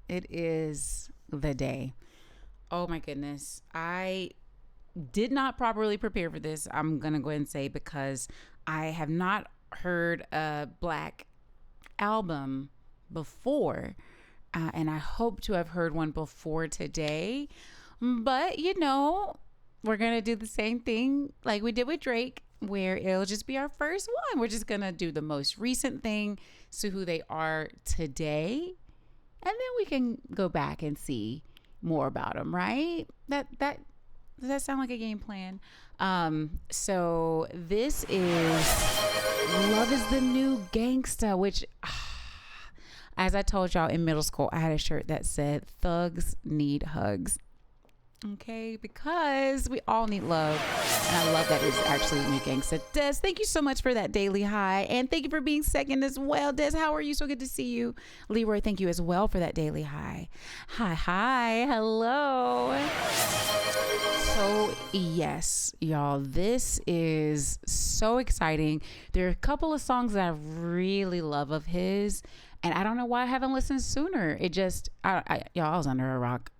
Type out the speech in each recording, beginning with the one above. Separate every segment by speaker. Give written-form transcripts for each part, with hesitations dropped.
Speaker 1: It is the day. Oh my goodness. I did not properly prepare for this. I'm going to go ahead and say because I have not heard a Black album before. And I hope to have heard one before today. But, we're going to do the same thing like we did with Drake, where it'll just be our first one. We're just going to do the most recent thing, see who they are today, and then we can go back and see more about them, right? That does that sound like a game plan? So this is Love is the New Gangsta, which as I told y'all in middle school, I had a shirt that said thugs need hugs. Okay, because we all need love. And I love that it's actually New Gangsta. Des, thank you so much for that daily high. And thank you for being second as well. Des, how are you? So good to see you. Leroy, thank you as well for that daily high. Hi, hello. So yes, y'all, this is so exciting. There are a couple of songs that I really love of his. And I don't know why I haven't listened sooner. It just, I was under a rock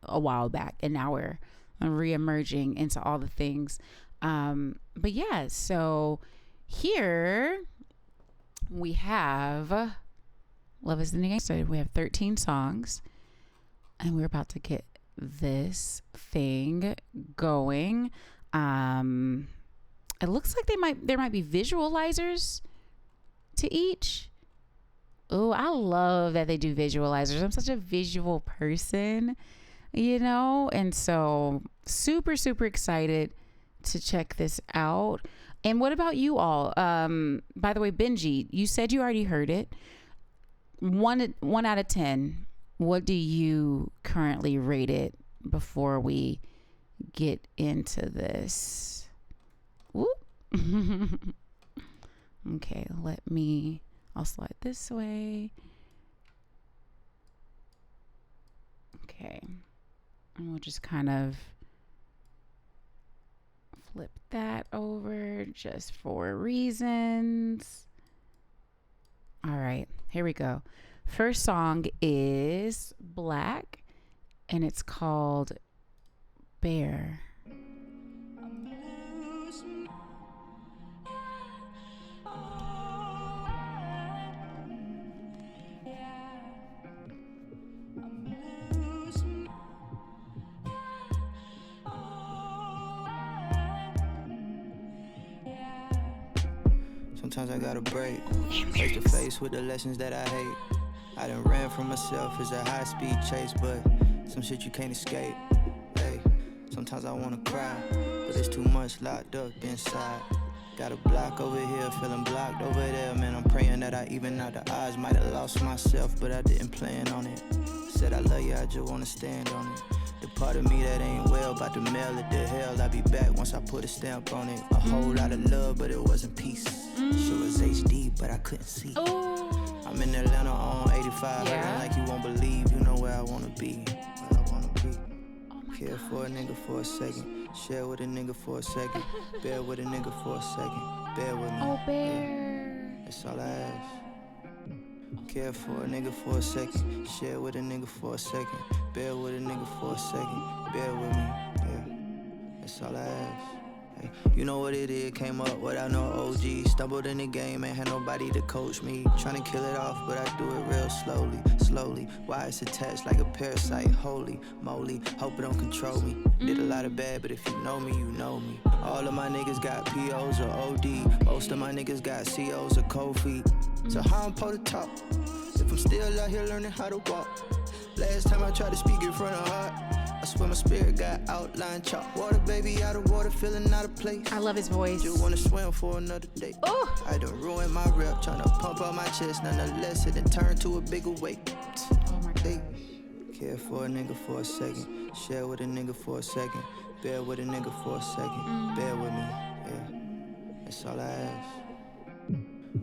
Speaker 1: a while back, and now we're re-emerging into all the things. But yeah, so here we have Love is the New Gangsta. We have 13 songs, and we're about to get this thing going. It looks like there might be visualizers to each. Oh, I love that they do visualizers. I'm such a visual person, and so super, super excited to check this out. And what about you all? By the way, Benji, you said you already heard it. One out of 10. What do you currently rate it before we get into this? Whoop. Okay, I'll slide this way. Okay. And we'll just kind of flip that over just for reasons. All right, here we go. First song is Black, and it's called Bear.
Speaker 2: Sometimes I gotta break, face to face with the lessons that I hate. I done ran from myself, it's a high speed chase, but some shit you can't escape. Hey, sometimes I wanna cry, but it's too much locked up inside. Got a block over here, feeling blocked over there. Man, I'm praying that I even out the odds. Might have lost myself, but I didn't plan on it. Said I love you, I just wanna stand on it. The part of me that ain't well, about to mail it to hell. I'll be back once I put a stamp on it. A whole lot of love, but it wasn't peace. Sure was HD, but I couldn't see. I'm in Atlanta on 85, yeah. Like you won't believe, you know where I wanna be. Where I wanna be. Care for a nigga for a second, share with a nigga for a second, bear with a nigga for a second, bear with me.
Speaker 1: Oh, bear.
Speaker 2: Yeah. That's all I ask. Care for a nigga for a second, share with a nigga for a second, bear with a nigga for a second, bear with me. Yeah. That's all I ask. Hey, you know what it is, came up without no OG. Stumbled in the game, ain't had nobody to coach me. Tryna kill it off, but I do it real slowly. Why it's attached like a parasite, holy moly. Hope it don't control me. Did a lot of bad, but if you know me, you know me. All of my niggas got POs or OD. Most of my niggas got COs or cold feet. So how I'm supposed to talk if I'm still out here learning how to walk? Last time I tried to speak in front of heart, I swear my spirit got outline chalk. Water, baby, out of water, feeling out of place.
Speaker 1: I love his voice.
Speaker 2: Just wanna swim for another day.
Speaker 1: Ooh.
Speaker 2: I done ruined my rep, tryna pump out my chest. Nonetheless, it done turned to a bigger weight.
Speaker 1: Oh my gosh.
Speaker 2: Care for a nigga for a second, share with a nigga for a second, bear with a nigga for a second, bear with me, yeah. That's all I ask.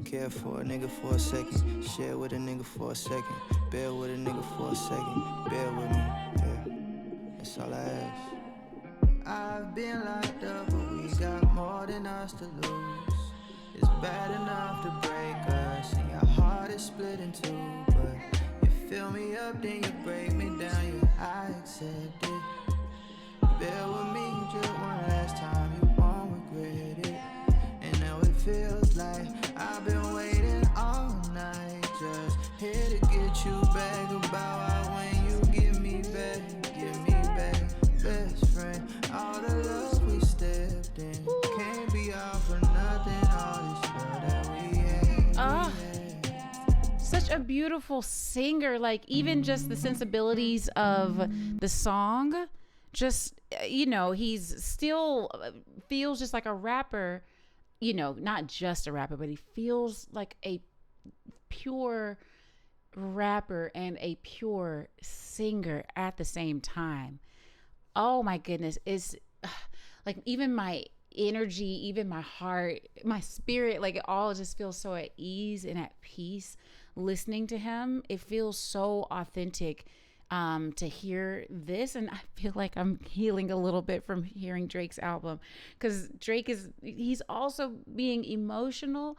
Speaker 2: Care for a nigga for a second, share with a nigga for a second, bear with a nigga for a second, bear with me, yeah. That's all I ask. I've been locked up, but we got more than us to lose. It's bad enough to break us, and your heart is split in two, but it fill me up, then you break me down. Yeah, I accept it. Bear with me just one last time, you won't regret it. And now it feels like I've been waiting all night, just here to get you back. About how when you give me back, best friend. All the love we stepped in can't be all for nothing. All this love that we had.
Speaker 1: Such a beautiful singer. Like, even just the sensibilities of the song, just, he's still feels just like a rapper, not just a rapper, but he feels like a pure rapper and a pure singer at the same time. Oh my goodness. It's like, even my energy, even my heart, my spirit, like, it all just feels so at ease and at peace listening to him. It feels so authentic to hear this, and I feel like I'm healing a little bit from hearing Drake's album, because he's also being emotional,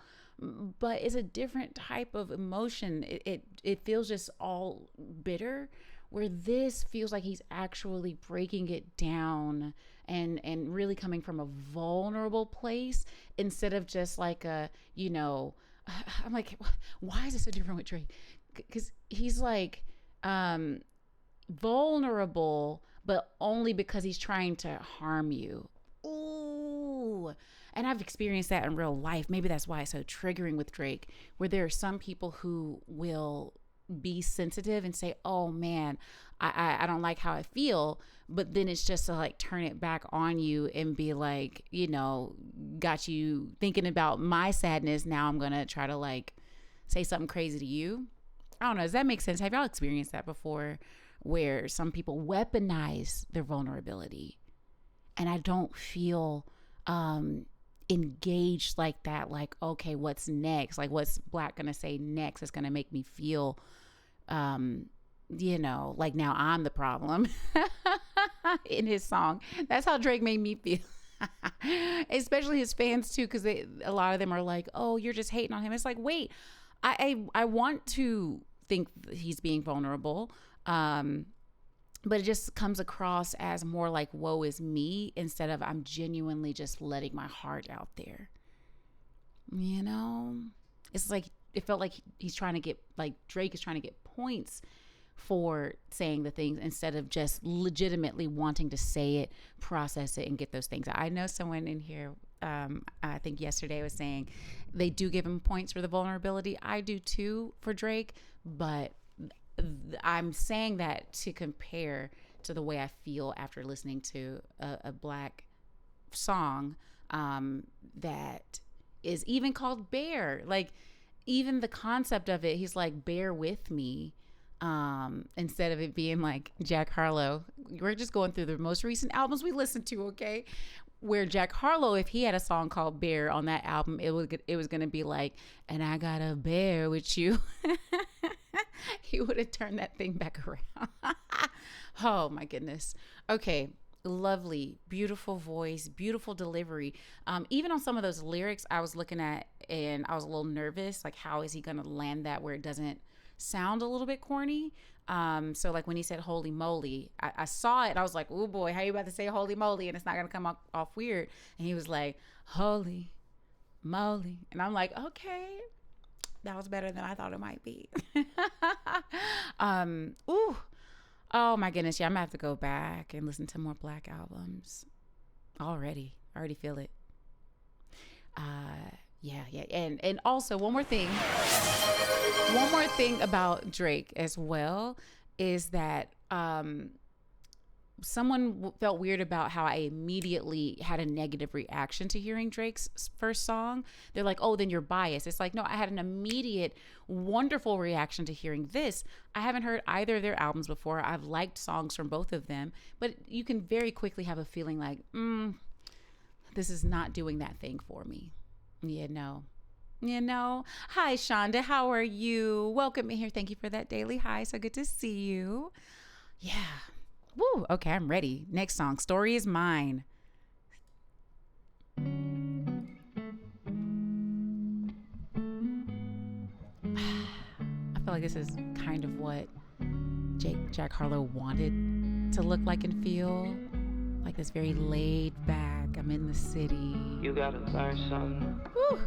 Speaker 1: but it's a different type of emotion. It feels just all bitter, where this feels like he's actually breaking it down and really coming from a vulnerable place, instead of just like I'm like, why is it so different with Drake? Because he's like vulnerable, but only because he's trying to harm you. Ooh. And I've experienced that in real life. Maybe that's why it's so triggering with Drake, where there are some people who will be sensitive and say, oh man, I don't like how I feel, but then it's just to like turn it back on you and be like, got you thinking about my sadness, now I'm gonna try to like say something crazy to you. I don't know, does that make sense? Have y'all experienced that before, where some people weaponize their vulnerability? And I don't feel engaged like that. Like, okay, what's next? Like, what's Black gonna say next? It's gonna make me feel like now I'm the problem. In his song, that's how Drake made me feel. Especially his fans too, because a lot of them are like, oh, you're just hating on him. It's like, wait, I want to think he's being vulnerable, but it just comes across as more like woe is me, instead of I'm genuinely just letting my heart out there. It's like, it felt like he's trying to get, like, Drake is trying to get points for saying the things, instead of just legitimately wanting to say it, process it, and get those things. I know someone in here, I think yesterday, was saying they do give him points for the vulnerability. I do too for Drake, but I'm saying that to compare to the way I feel after listening to a Black song that is even called Bear. Like, even the concept of it, he's like, bear with me, instead of it being like Jack Harlow. We're just going through the most recent albums we listened to, okay? Where Jack Harlow, if he had a song called Bear on that album, it was going to be like, and I gotta bear with you. He would have turned that thing back around. Oh my goodness. Okay. Lovely, beautiful voice, beautiful delivery. Even on some of those lyrics I was looking at, and I was a little nervous, like, how is he going to land that where it doesn't sound a little bit corny? So like when he said holy moly, I saw it, I was like, oh boy, how you about to say holy moly and it's not going to come off weird? And he was like, holy moly. And I'm like, okay, that was better than I thought it might be. Ooh. Oh my goodness. Yeah, I'm gonna have to go back and listen to more Black albums. I already feel it. Yeah. And also one more thing about Drake as well is that someone felt weird about how I immediately had a negative reaction to hearing Drake's first song. They're like, oh, then you're biased. It's like, no, I had an immediate wonderful reaction to hearing this. I haven't heard either of their albums before. I've liked songs from both of them, but you can very quickly have a feeling like, this is not doing that thing for me. Hi, Shonda. How are you? Welcome in here. Thank you for that daily hi. So good to see you. Yeah. Woo. Okay, I'm ready. Next song, Story Is Mine. I feel like this is kind of what Jack Harlow wanted to look like and feel. Like this very laid back, I'm in the city.
Speaker 2: You gotta learn something.
Speaker 1: Woo.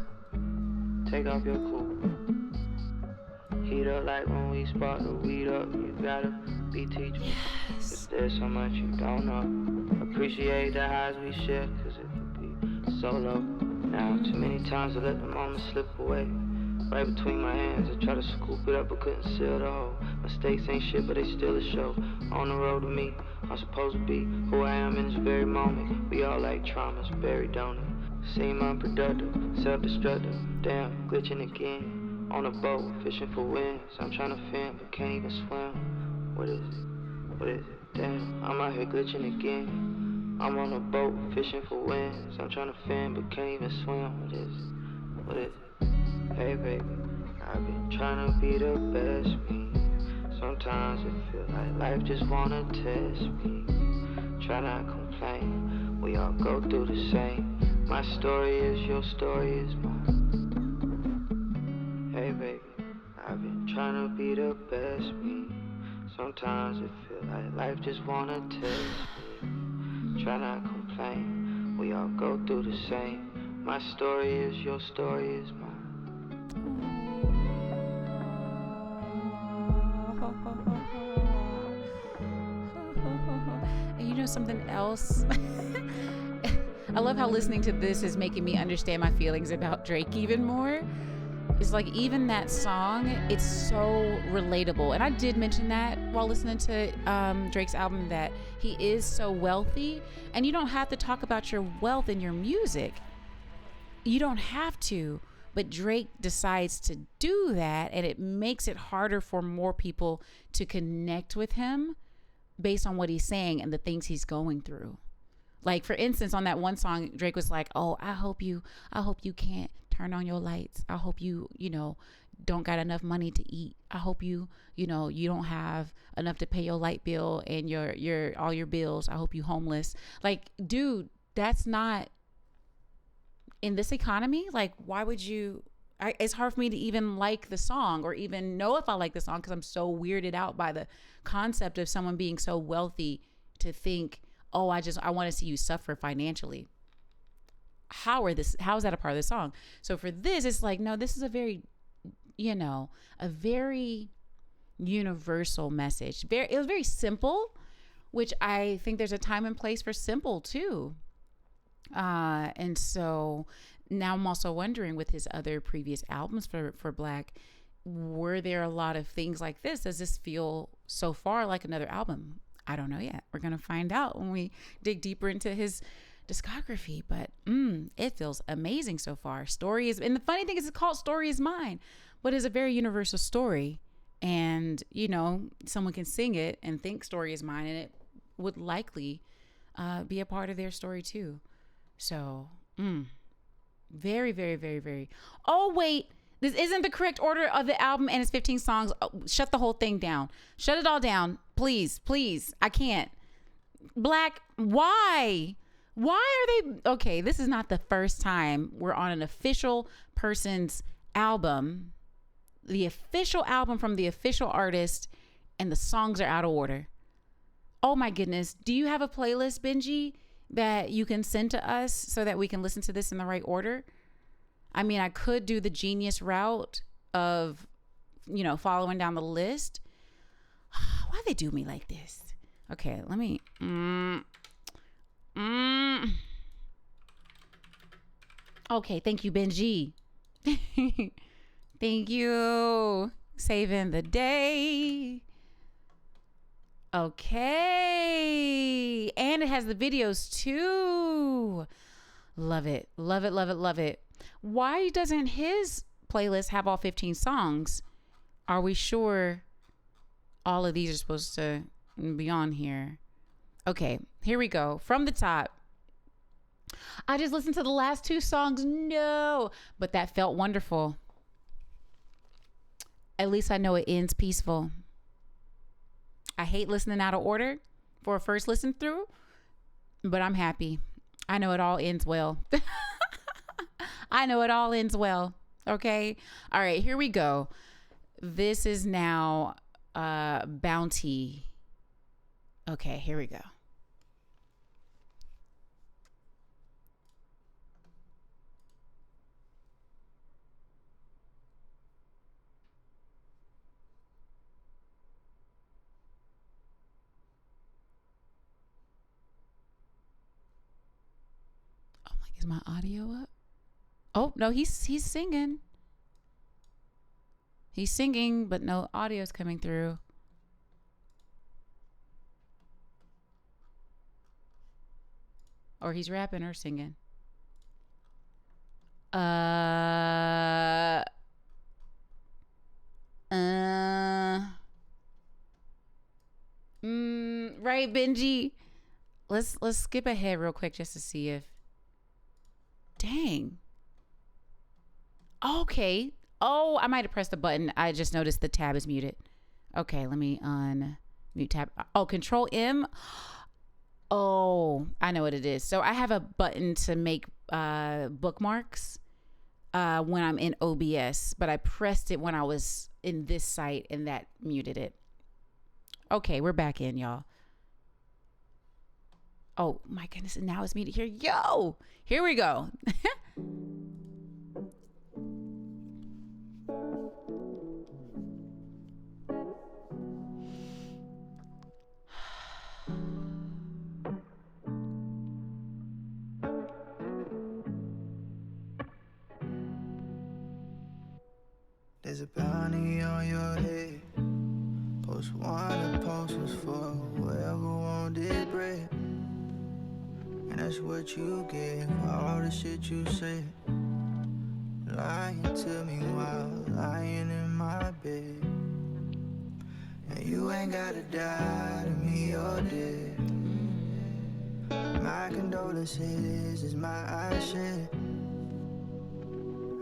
Speaker 2: Take off your cool. Heat up like when we spark the weed up. You gotta be teachable.
Speaker 1: Yes.
Speaker 2: Cause there's so much you don't know. Appreciate the highs we share, cause it could be so low. Now, too many times I let the moment slip away. Right between my hands, I try to scoop it up but couldn't seal the hole. Mistakes ain't shit, but they still a show. On the road to me, I'm supposed to be who I am in this very moment. We all like traumas, buried, don't it? Seem unproductive, self-destructive. Damn, glitching again. On a boat, fishing for winds. I'm trying to fin, but can't even swim. What is it? What is it? Damn, I'm out here glitching again. I'm on a boat, fishing for winds. I'm trying to fin, but can't even swim. What is it? What is it? Hey baby, I've been trying to be the best me. Sometimes it feels like life just wanna test me. Try not complain, we all go through the same. My story is your story is mine. Hey baby, I've been trying to be the best me. Sometimes it feels like life just wanna test me. Try not complain, we all go through the same. My story is your story is mine.
Speaker 1: And you know something else? I love how listening to this is making me understand my feelings about Drake even more. It's like even that song, it's so relatable. And I did mention that while listening to Drake's album, that he is so wealthy. And you don't have to talk about your wealth in your music. You don't have to. But Drake decides to do that, and it makes it harder for more people to connect with him based on what he's saying and the things he's going through. Like, for instance, on that one song, Drake was like, oh, I hope you can't turn on your lights. I hope you don't got enough money to eat. I hope you don't have enough to pay your light bill and your all your bills. I hope you homeless. Like, dude, that's not in this economy. Like, why would you? It's hard for me to even like the song or even know if I like the song because I'm so weirded out by the concept of someone being so wealthy to think, oh, I want to see you suffer financially. How is that a part of the song? So for this, it's like, no, this is a very universal message. It was very simple, which I think there's a time and place for simple too. And so now I'm also wondering, with his other previous albums for Black, were there a lot of things like this? Does this feel so far like another album? I don't know yet. We're going to find out when we dig deeper into his discography, but it feels amazing so far. And the funny thing is, it's called Story Is Mine, but it's a very universal story. And, someone can sing it and think Story Is Mine, and it would likely be a part of their story too. So, very, very, very, very. Oh, wait. This isn't the correct order of the album, and it's 15 songs. Oh, shut the whole thing down. Shut it all down. Please, please. I can't. Black, why? Why are they? Okay, this is not the first time we're on an official person's album, the official album from the official artist, and the songs are out of order. Oh my goodness. Do you have a playlist, Benji, that you can send to us so that we can listen to this in the right order? I mean, I could do the genius route of, following down the list. Why they do me like this? Okay, let me. Okay, thank you, Benji. Thank you. Saving the day. Okay. And it has the videos too. Love it. Love it, love it, love it. Why doesn't his playlist have all 15 songs? Are we sure all of these are supposed to be on here? Okay, here we go. From the top. I just listened to the last 2 songs. No, but that felt wonderful. At least I know it ends peaceful. I hate listening out of order for a first listen through, but I'm happy. I know it all ends well. I know it all ends well. Okay. All right, here we go. This is now Bounty. Okay, here we go. I'm like, is my audio up? Oh no, he's singing. He's singing, but no audio's coming through. Or he's rapping or singing. Uh right, Benji. Let's skip ahead real quick just to see if. Dang. Okay. Oh, I might have pressed the button. I just noticed the tab is muted. Okay, let me unmute tab. Oh, Control M. Oh, I know what it is. So I have a button to make bookmarks when I'm in OBS, but I pressed it when I was in this site and that muted it. Okay, we're back in, y'all. Oh my goodness, now it's muted here. Yo, here we go.
Speaker 2: There's a bounty on your head. Post one, the post was for whoever wanted bread. And that's what you get for all the shit you said. Lying to me while lying in my bed. And you ain't gotta die to me or dead. My condolences is my eyes shed.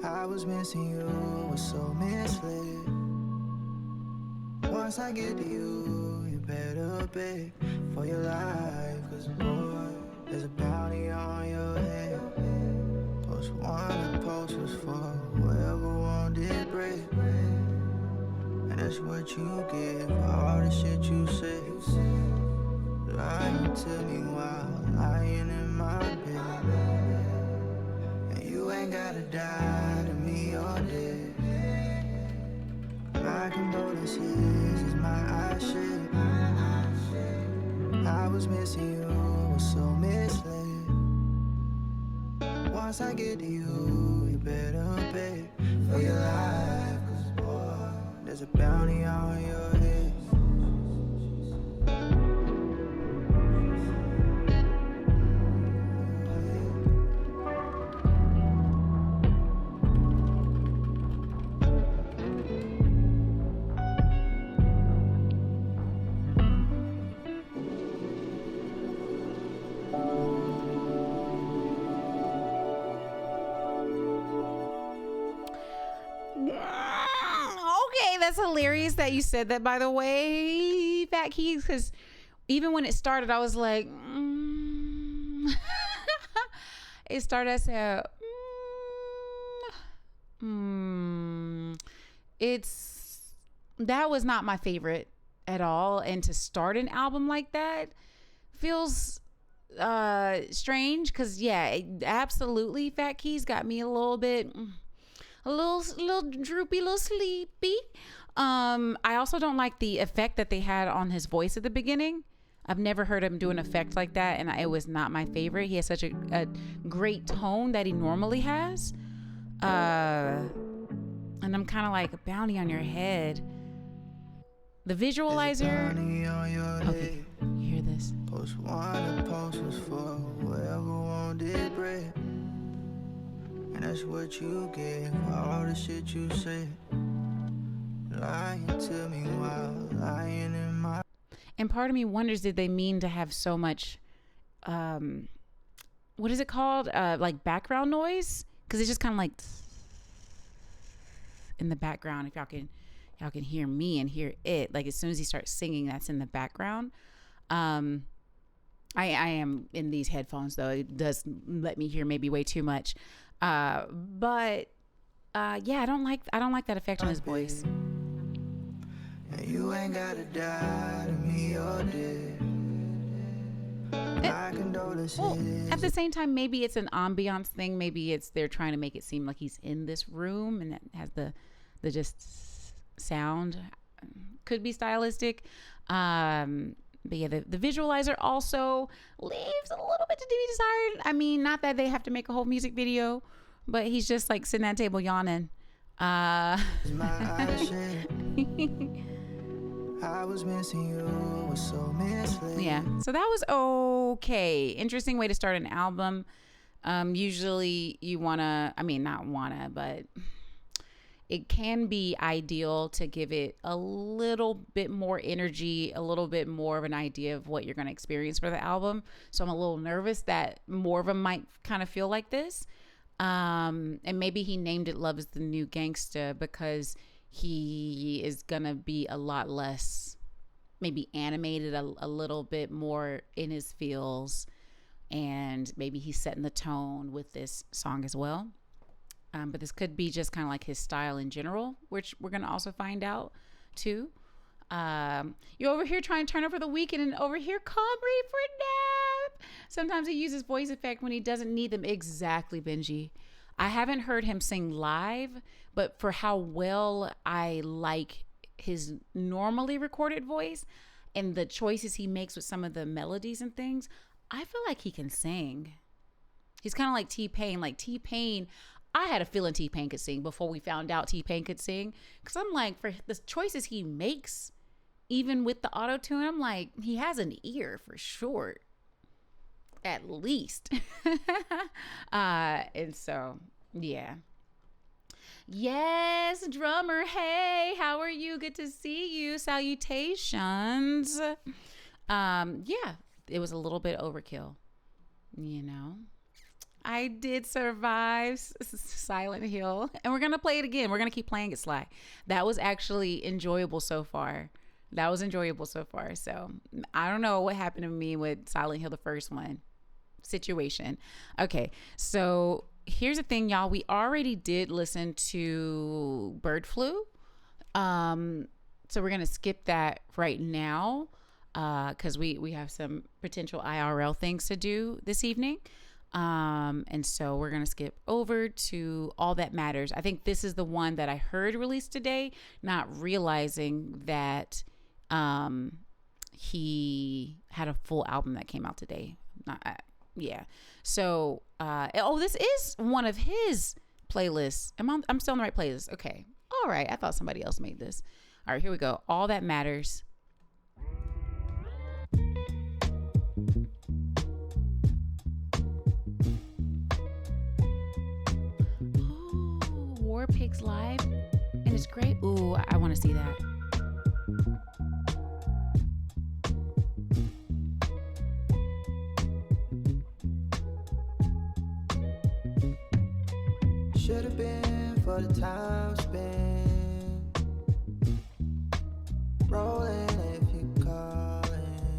Speaker 2: I was missing you, was so misled. Once I get to you, you better beg for your life. Cause boy, there's a bounty on your head. Post one, the post was for whoever wanted bread. And that's what you get for all the shit you said. Lying to me while lying in my bed. And you ain't gotta die to me or dead. My condolences is my eyes shed. I was missing you, was so misled. Once I get to you, you better beg for your life. Cause boy, there's a bounty on your head.
Speaker 1: Okay, that's hilarious that you said that, by the way, Fat Keys, because even when it started, I was like, it started, I said, that was not my favorite at all. And to start an album like that feels strange, because yeah, absolutely, Fat Keys got me a little bit, a little droopy, a little sleepy. I also don't like the effect that they had on his voice at the beginning. I've never heard him do an effect like that, and it was not my favorite. He has such a great tone that he normally has. And I'm kind of like, a bounty on your head. The visualizer. Okay, you hear this?
Speaker 2: Post one, the post was for whoever wanted bread. And that's what you get for all the shit you said. Lying to me while lying in my.
Speaker 1: And part of me wonders, did they mean to have so much, what is it called? Like background noise? Because it's just kind of like in the background. If y'all can hear me and hear it. Like as soon as he starts singing, that's in the background. I am in these headphones though. It does let me hear maybe way too much. But yeah, I don't like that effect on his voice.
Speaker 2: And you ain't gotta die to me or dead. My condolences.
Speaker 1: Well, at the same time, maybe it's an ambiance thing. Maybe it's they're trying to make it seem like he's in this room and it has the just sound. Could be stylistic. But yeah, the visualizer also leaves a little bit to be desired. I mean, not that they have to make a whole music video, but he's just like sitting at a table yawning.
Speaker 2: I was missing you, was so misled.
Speaker 1: Yeah, so that was okay. Interesting way to start an album. Usually you not wanna, but it can be ideal to give it a little bit more energy, a little bit more of an idea of what you're going to experience for the album. So I'm a little nervous that more of them might kind of feel like this. And maybe he named it Love is the New Gangsta because he is going to be a lot less maybe animated, a little bit more in his feels. And maybe he's setting the tone with this song as well. But this could be just kind of like his style in general, which we're going to also find out too. You're over here trying to turn up for the weekend and over here call me for a nap. Sometimes he uses voice effect when he doesn't need them. Exactly, Benji. I haven't heard him sing live, but for how well I like his normally recorded voice and the choices he makes with some of the melodies and things, I feel like he can sing. He's kind of like T-Pain. Like T-Pain, I had a feeling T-Pain could sing before we found out T-Pain could sing. Because I'm like, for the choices he makes, even with the auto-tune, I'm like, he has an ear for sure. At least. And so, yeah. Yes, drummer. Hey, how are you? Good to see you. Salutations. Yeah, it was a little bit overkill, you know. I did survive Silent Hill, and we're going to play it again. We're going to keep playing it, Sly. That was actually enjoyable so far. So I don't know what happened to me with Silent Hill, the first one situation. Okay, so here's the thing, y'all. We already did listen to Bird Flu. So we're going to skip that right now because we have some potential IRL things to do this evening. And so we're going to skip over to All That Matters. I think this is the one that I heard released today, not realizing that he had a full album that came out today. Yeah. So, this is one of his playlists. I'm still on the right playlist. Okay. All right. I thought somebody else made this. All right, here we go. All That Matters. War Pigs live, and it's great. Ooh, I want to see that.
Speaker 2: Should have been for the time spent rolling if you calling.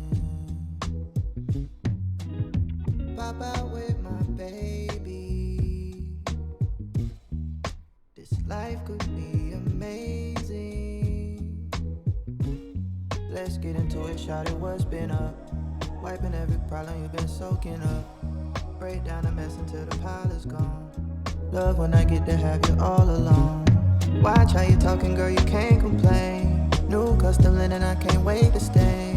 Speaker 2: Pop out with my baby. This life could be amazing. Let's get into it, shout it, what's been up? Wiping every problem you've been soaking up. Break down the mess until the pile is gone. Love when I get to have you all alone. Watch how you talking, girl, you can't complain. New custom linen, I can't wait to stay.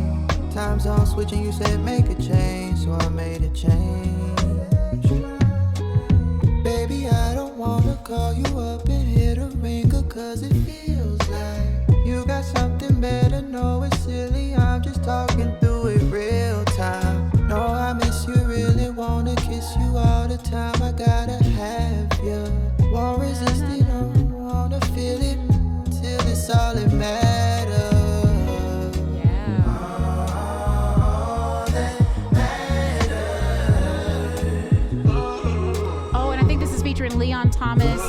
Speaker 2: Time zone switching, you said make a change, so I made a change. Baby, I don't wanna call you up and hit a ringer, cause it feels like you got something better. No, it's silly, I'm just talking through it real time. No, I miss you, really wanna kiss you all the time. I gotta have you. Won't resist it, don't wanna feel it till it's all that matters.
Speaker 1: Yeah.
Speaker 2: All that matters.
Speaker 1: Oh, and I think this is featuring Leon Thomas.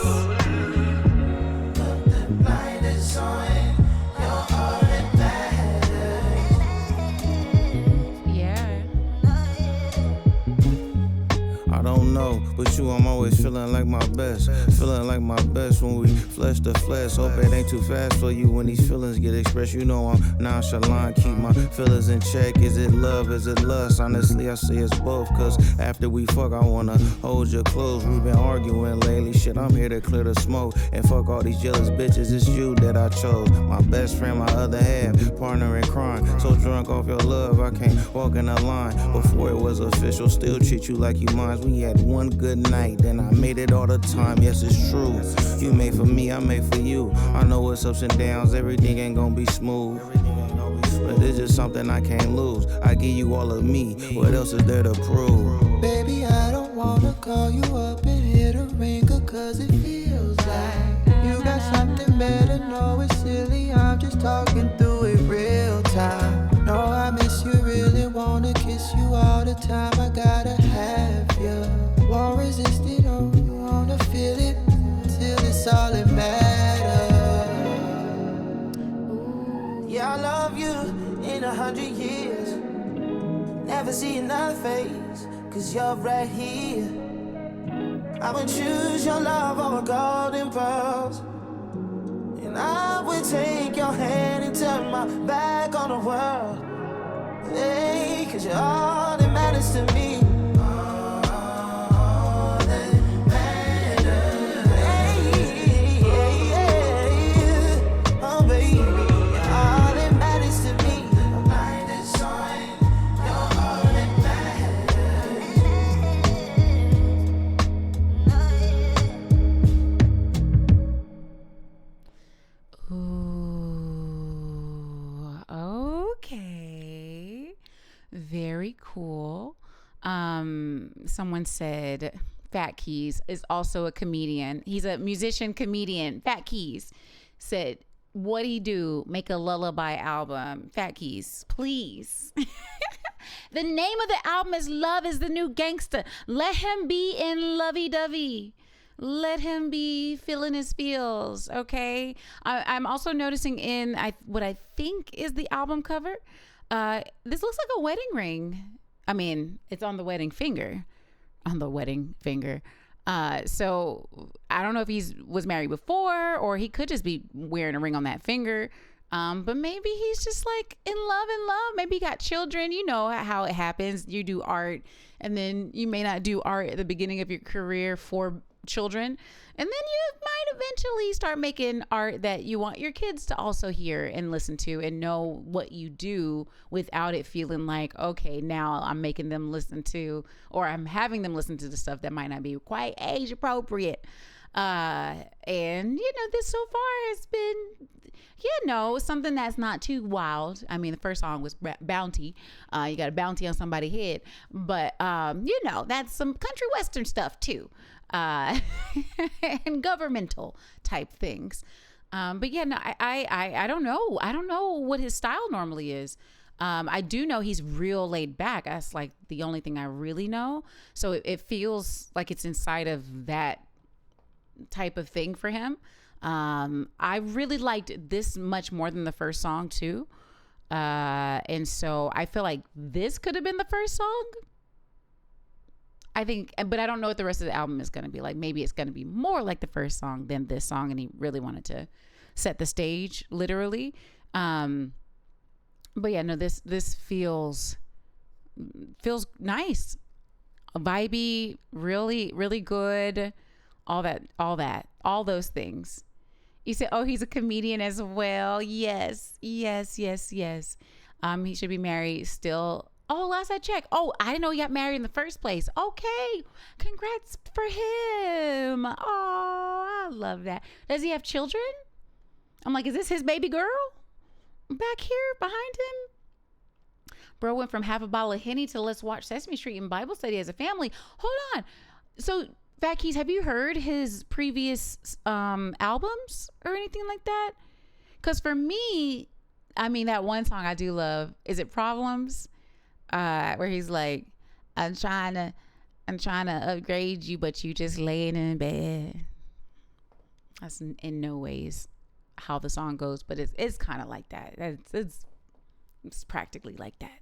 Speaker 2: I don't don't know, but you, I'm always feeling like my best. Feeling like my best when we flesh to flesh. Hope it ain't too fast for you when these feelings get expressed. You know I'm nonchalant, keep my feelings in check. Is it love, is it lust? Honestly, I say it's both. Cause after we fuck, I wanna hold you close. We've been arguing lately, shit, I'm here to clear the smoke. And fuck all these jealous bitches, it's you that I chose. My best friend, my other half, partner in crime. So drunk off your love, I can't walk in a line. Before it was official, still treat you like you mine. We had one good night, then I made it all the time. Yes, it's true. You made for me, I made for you. I know it's ups and downs, everything ain't gonna be smooth. But it's just something I can't lose. I give you all of me, what else is there to prove?
Speaker 3: Baby, I don't wanna call you up and hit a ringer, cause it feels like you got something better. No, it's silly, I'm just talking through it real time. No, I miss you, really wanna kiss you all the time. I gotta have you. Won't resist it, oh, you wanna feel it till it's all that matters. Yeah, I love you in 100 years. Never see another face, cause you're right here. I would choose your love over golden pearls. And I would take your hand and turn my back on the world. Hey, cause you're all that matters to me. All that matters. Hey, oh baby, you're all that matters to me. I'm blinded, son, you're all that
Speaker 1: Ooh, okay. Very cool. Someone said Fat Keys is also a comedian. He's a musician comedian. Fat Keys said, what'd he do? Make a lullaby album. Fat Keys, please. The name of the album is Love is the New Gangsta. Let him be in lovey-dovey. Let him be feeling his feels, okay? I'm also noticing in what I think is the album cover, this looks like a wedding ring. I mean, it's on the wedding finger. On the wedding finger. So I don't know if he was married before, or he could just be wearing a ring on that finger. But maybe he's just like in love. Maybe he got children. You know how it happens. You do art, and then you may not do art at the beginning of your career for children, and then you might eventually start making art that you want your kids to also hear and listen to and know what you do, without it feeling like, okay, now I'm making them listen to, or I'm having them listen to the stuff that might not be quite age appropriate. And this so far has been, something that's not too wild. I mean, the first song was Bounty. You got a bounty on somebody's head, but that's some country western stuff too. And governmental type things. But yeah, no, I don't know. I don't know what his style normally is. I do know he's real laid back. That's like the only thing I really know. So it feels like it's inside of that type of thing for him. I really liked this much more than the first song too. And so I feel like this could have been the first song. I think, but I don't know what the rest of the album is going to be like. Maybe it's going to be more like the first song than this song, and he really wanted to set the stage, literally. But yeah, no, this feels nice, vibey, really, really good. All those things. You said, oh, he's a comedian as well. Yes. He should be married still. Oh, last I checked. Oh, I didn't know he got married in the first place. Okay. Congrats for him. Oh, I love that. Does he have children? I'm like, is this his baby girl back here behind him? Bro went from half a bottle of Henny to let's watch Sesame Street and Bible study as a family. Hold on. So, Fat Keys, have you heard his previous albums or anything like that? Because for me, I mean, that one song I do love, is it Problems? Where he's like, I'm trying to upgrade you, but you just laying in bed. That's in no ways how the song goes, but it's kind of like that. It's practically like that.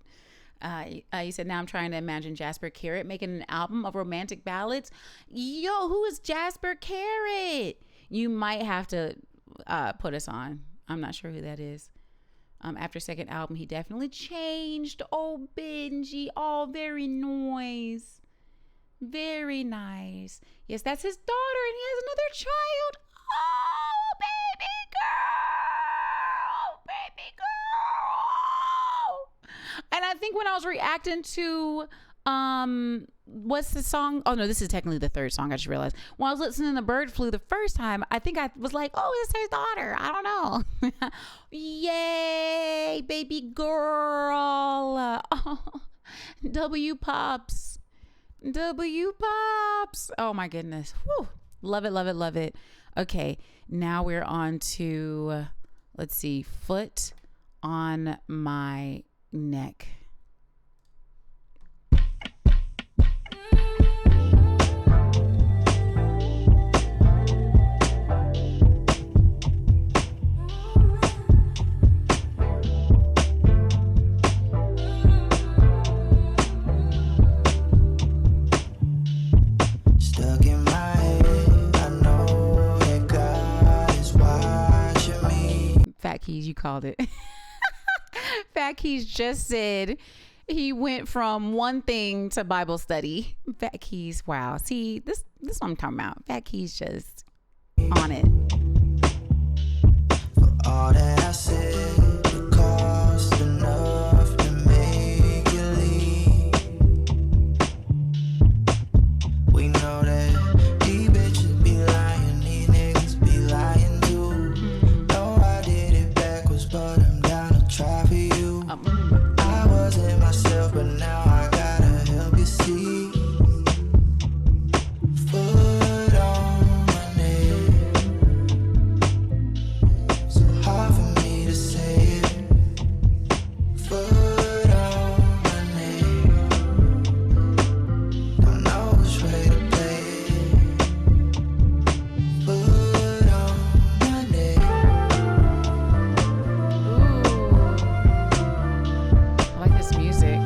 Speaker 1: You said, now I'm trying to imagine Jasper Carrot making an album of romantic ballads. Yo, who is Jasper Carrot? You might have to put us on. I'm not sure who that is. After second album, he definitely changed. Oh, Benji. Oh, very nice. Very nice. Yes, that's his daughter, and he has another child. Oh, baby girl. Baby girl. And I think when I was reacting to what's the song? Oh no, this is technically the third song. I just realized when I was listening to Bird Flu the first time, I think I was like, oh, it's his daughter. I don't know. Yay, baby girl. Oh, W Pops. W Pops. Oh my goodness. Whew. Love it, love it, love it. Okay, now we're on to, let's see, Foot on My Neck. Fat Keys, you called it. Fat Keys just said he went from one thing to Bible study. Fat Keys, wow. See, this is what I'm talking about. Fat Keys just on it.
Speaker 3: For all that I said, it cost enough to make you leave. We know that these bitches be lying, these niggas be lying too. No, I did it backwards, but I'm down to try for you. I wasn't myself, but now I gotta help you see. Foot on my neck, so hard for me to say it. Foot on my neck, don't know which way to play it. Foot on my neck.
Speaker 1: I like this music.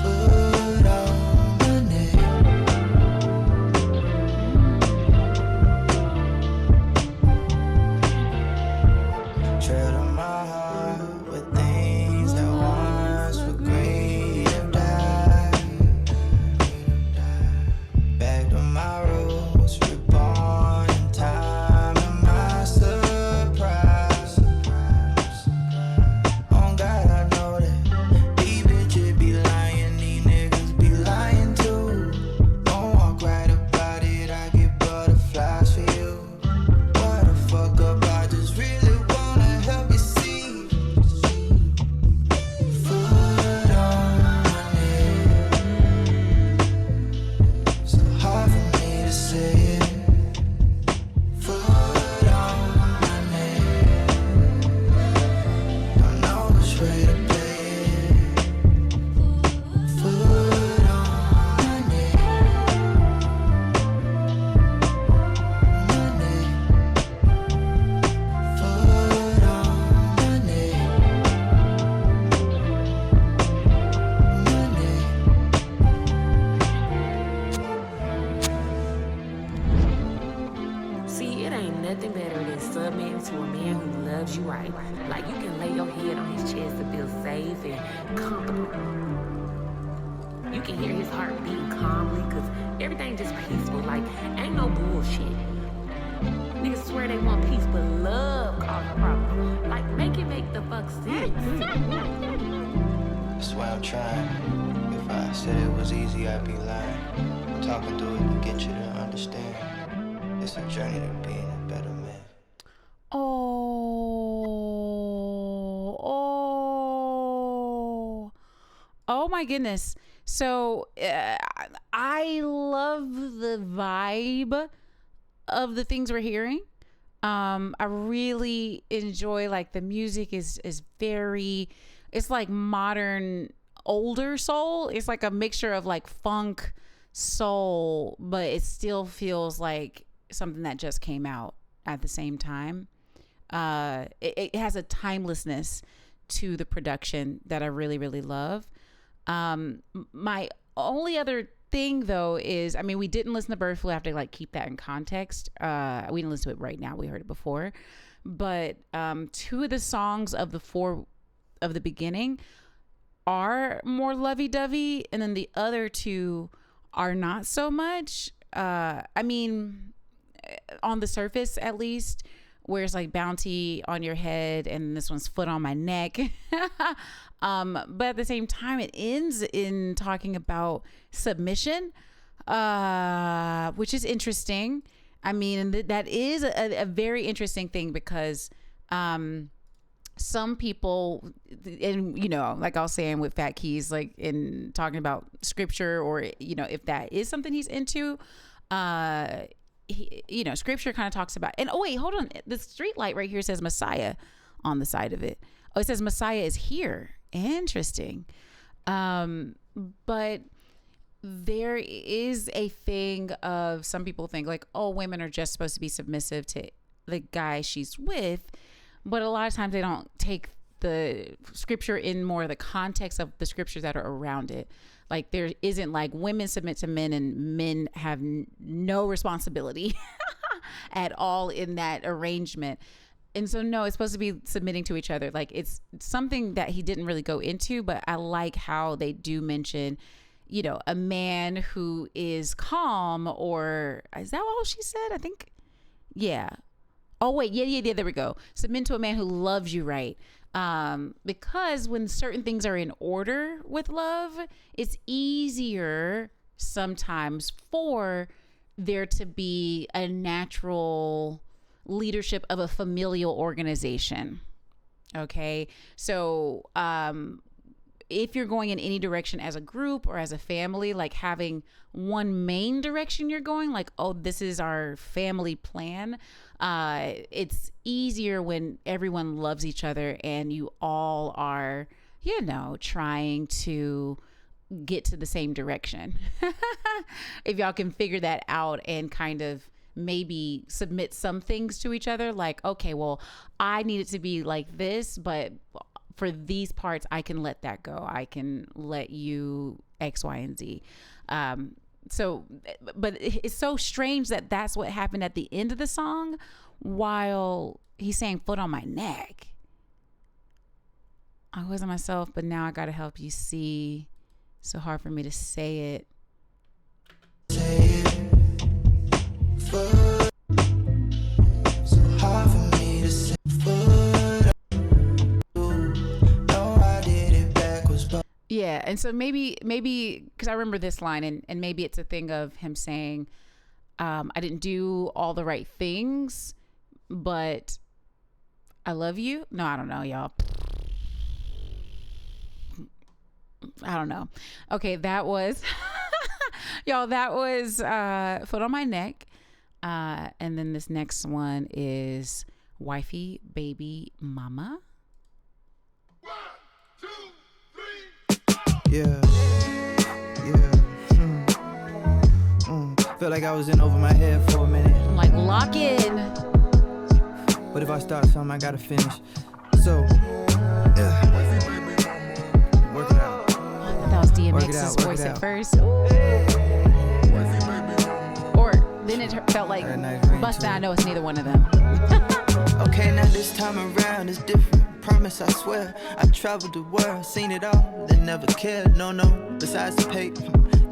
Speaker 3: Foot on my neck. Tread on my heart with things that once were great have died. Back to my roots, reborn in time and my surprise. On God, I know that these bitches be lying, these niggas be lying too. Don't walk right about it, I get butterflies for you. What the fuck up, I just really wanna help you see. Foot on my neck, so hard for me to say it. Foot on my neck, don't know which way to play it. Foot on my neck, my neck. Foot on my neck, my neck.
Speaker 4: See, it ain't nothing better than submitting to a man who loves you right. Like you can lay your head on his chest and feel safe and comfortable. You can hear his heart beating calmly because everything just peaceful. Like, ain't no bullshit. Niggas swear they want peace, but love causes problems. Like, make it make the fuck sense.
Speaker 2: That's why I'm trying. If I said it was easy, I'd be lying. I'm talking through it to get you to understand. It's a journey to being a better man.
Speaker 1: Oh my goodness. So I love the vibe of the things we're hearing. I really enjoy, like, the music is very, it's like modern older soul. It's like a mixture of like funk, soul, but it still feels like something that just came out at the same time. It has a timelessness to the production that I really, really love. My only other thing though is, I mean, we didn't listen to Bird Flu. I have to like keep that in context. We didn't listen to it right now. We heard it before, but two of the songs of the four of the beginning are more lovey-dovey, and then the other two are not so much. I mean, on the surface at least, where it's like bounty on your head and this one's foot on my neck. But at the same time, it ends in talking about submission, which is interesting. I mean, that is a very interesting thing, because some people, and you know, like I was saying with Fat Keys, like in talking about scripture, or you know, if that is something he's into, you know, scripture kind of talks about, and oh wait, hold on, the street light right here says Messiah on the side of it. Oh, it says Messiah is here. Interesting. But there is a thing of, some people think like, oh, women are just supposed to be submissive to the guy she's with, but a lot of times they don't take the scripture in more the context of the scriptures that are around it. Like there isn't like women submit to men and men have no responsibility at all in that arrangement. And so, no, it's supposed to be submitting to each other. Like it's something that he didn't really go into, but I like how they do mention, you know, a man who is calm, or is that all she said? I think, yeah. Oh wait, yeah, there we go. Submit to a man who loves you right. Because when certain things are in order with love, it's easier sometimes for there to be a natural leadership of a familial organization. Okay. So, if you're going in any direction as a group or as a family, like having one main direction you're going, like, oh, this is our family plan. It's easier when everyone loves each other and you all are, you know, trying to get to the same direction. If y'all can figure that out and kind of maybe submit some things to each other, like, okay, well, I need it to be like this, but for these parts, I can let that go. I can let you X, Y, and Z. So, but it's so strange that that's what happened at the end of the song, while he's saying foot on my neck. I wasn't myself, but now I got to help you see. So hard for me to say it.
Speaker 3: Say it. Foot. So hard for me to say foot. No, I did it backwards, but
Speaker 1: yeah. And so maybe because I remember this line, and maybe it's a thing of him saying, I didn't do all the right things, but I love you. No, I don't know, y'all. I don't know. Okay, that was y'all, that was foot on my neck. And then this next one is wifey, baby, mama.
Speaker 5: 1, 2, 3,
Speaker 3: yeah. Felt like I was in over my head for a minute.
Speaker 1: I'm like, lock in.
Speaker 3: But if I start something, I gotta finish. So, work it out.
Speaker 1: That was DMX's voice at first. Or then it felt like Bust Down. I know it's neither one of them.
Speaker 3: Okay, now this time around it's different. Promise, I swear. I traveled the world, seen it all, then never cared. No, besides the paper,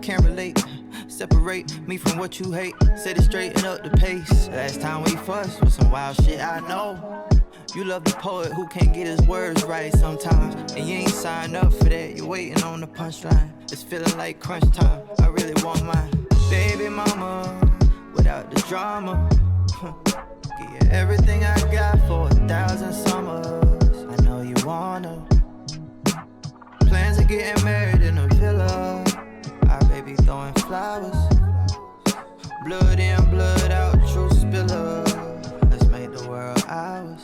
Speaker 3: can't relate. Separate me from what you hate. Set it straight and up the pace. Last time we fussed was some wild shit, I know. You love the poet who can't get his words right sometimes. And you ain't signed up for that, you're waiting on the punchline. It's feeling like crunch time, I really want my baby mama without the drama. Give you everything I got for 1,000 summers. I know you wanna. Plans of getting married in a villa. Our baby throwing flowers. Blood in, blood out, true spiller. Let's make the world ours.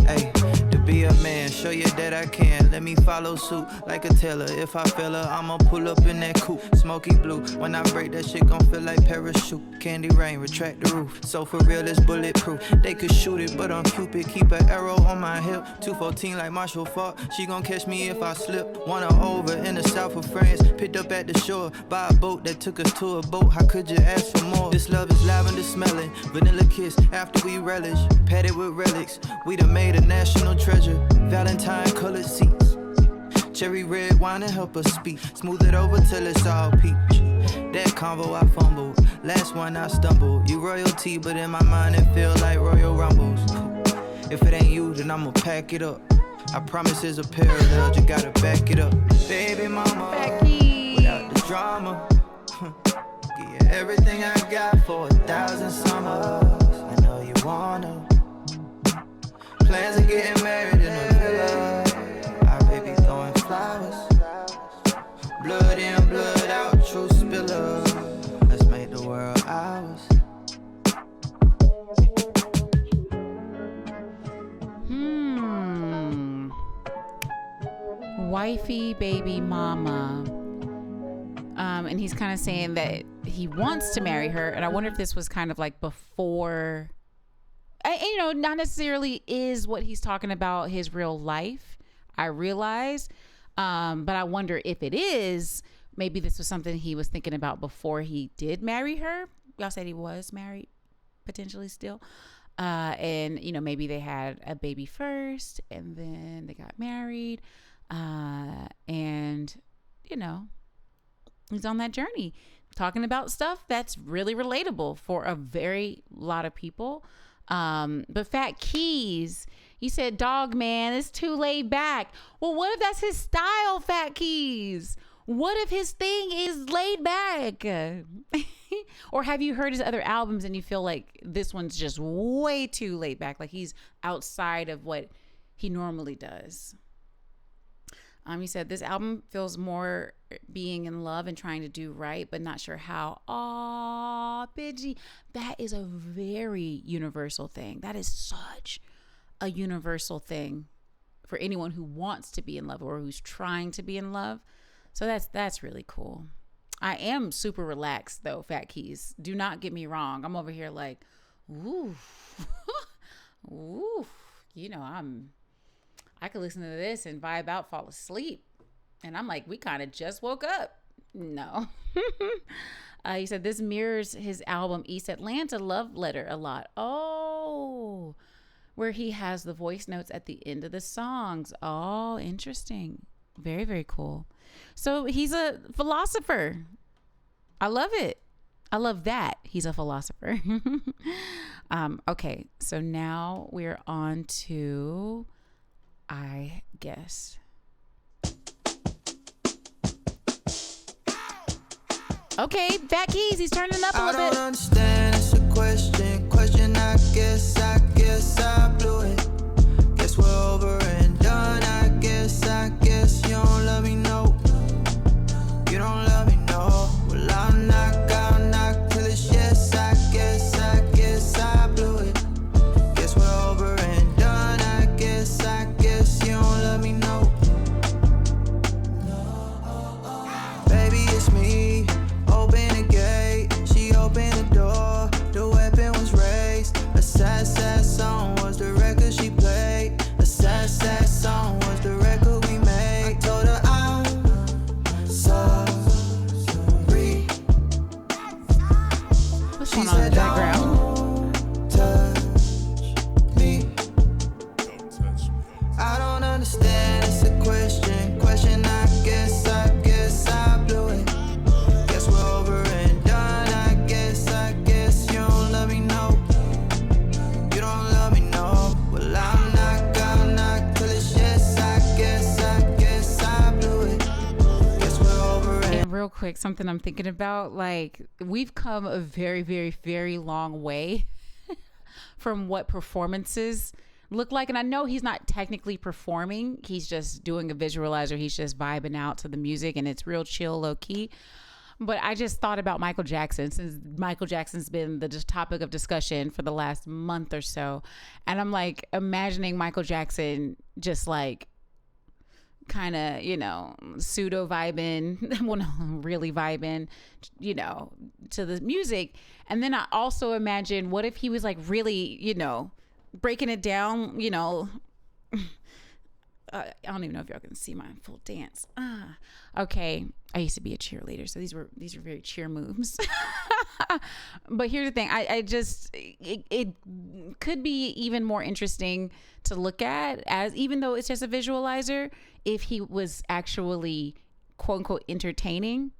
Speaker 3: Hey, to be a
Speaker 2: man, show you that I can. Let me follow suit like a tailor. If I feel her, I'ma pull up in that coupe. Smoky blue, when I break that shit gon' feel like parachute. Candy rain, retract the roof. So for real, it's bulletproof. They could shoot it, but I'm Cupid. Keep an arrow on my hip. 214 like Marshall Falk. She gon' catch me if I slip. Wanna over in the south of France. Picked up at the shore. By a boat that took us to a boat. How could you ask for more? This love is lavender smelling. Vanilla kiss after we relish. Padded with relics. We done made a national treasure. Valentine colored seats. Cherry red wine to help us speak. Smooth it over till it's all peach. That convo I fumbled. Last one I stumbled. You royalty, but in my mind it feel like Royal Rumbles. If it ain't you, then I'ma pack it up. I promise it's a parallel, you gotta back it up. Baby mama,
Speaker 1: Becky.
Speaker 2: without the drama. Give you everything I got for 1,000 summers. I know you wanna. Plans of getting married in a villa. Our baby throwing flowers. Blood in, blood out, true spiller. Let's make the world ours.
Speaker 1: Wifey, baby mama. And he's kind of saying that he wants to marry her. And I wonder if this was kind of like before, you know, not necessarily is what he's talking about his real life, I realize. But I wonder if it is, maybe this was something he was thinking about before he did marry her. Y'all said he was married, potentially still. And, you know, maybe they had a baby first and then they got married. And, you know, he's on that journey talking about stuff that's really relatable for a very lot of people. But Fat Keys, he said, dog man, it's too laid back. Well, what if that's his style, Fat Keys? What if his thing is laid back? Or have you heard his other albums and you feel like this one's just way too laid back, like he's outside of what he normally does? He said, this album feels more being in love and trying to do right, but not sure how. Aw, Pidgey. That is a very universal thing. That is such a universal thing for anyone who wants to be in love or who's trying to be in love. So that's really cool. I am super relaxed, though, Fat Keys. Do not get me wrong. I'm over here like, ooh. Ooh. You know, I could listen to this and vibe out, fall asleep. And I'm like, we kind of just woke up. No. He said this mirrors his album East Atlanta Love Letter a lot. Oh, where he has the voice notes at the end of the songs. Oh, interesting. Very, very cool. So he's a philosopher. I love it. I love that he's a philosopher. Okay, so now we're on to I guess. Okay, Fat Keys, he's turning up a little bit.
Speaker 3: I don't understand, it's a question, I guess I blew it. Guess we're over and done, I guess you don't love me, no. You don't love me, no. Well, I'll knock till it's yes, I guess I blew it. Guess we're over and done, I guess you don't love me, no. Baby, it's me. Open the gate, she opened the door. The weapon was raised. A sad song was the record she played. A sad song was the record we made. I told her I'm sorry.
Speaker 1: What's going on in the background?
Speaker 3: Don't touch me. I don't understand, it's a question, I guess I blew it. Guess we're over and done, I guess you don't love me, no. You don't love me, no. Well, I'll knock till it's yes, I guess I blew it. Guess we're over and
Speaker 1: Real quick, something I'm thinking about, like we've come a very, very, very long way from what performances look like. And I know he's not technically performing. He's just doing a visualizer. He's just vibing out to the music and it's real chill, low key. But I just thought about Michael Jackson, since Michael Jackson's been the topic of discussion for the last month or so. And I'm like imagining Michael Jackson just like kind of, pseudo vibing, well, no, really vibing, to the music. And then I also imagine, what if he was like really, breaking it down, I don't even know if y'all can see my full dance. Okay. I used to be a cheerleader, so these were very cheer moves. But here's the thing. I just, it could be even more interesting to look at, as even though it's just a visualizer, if he was actually quote unquote entertaining.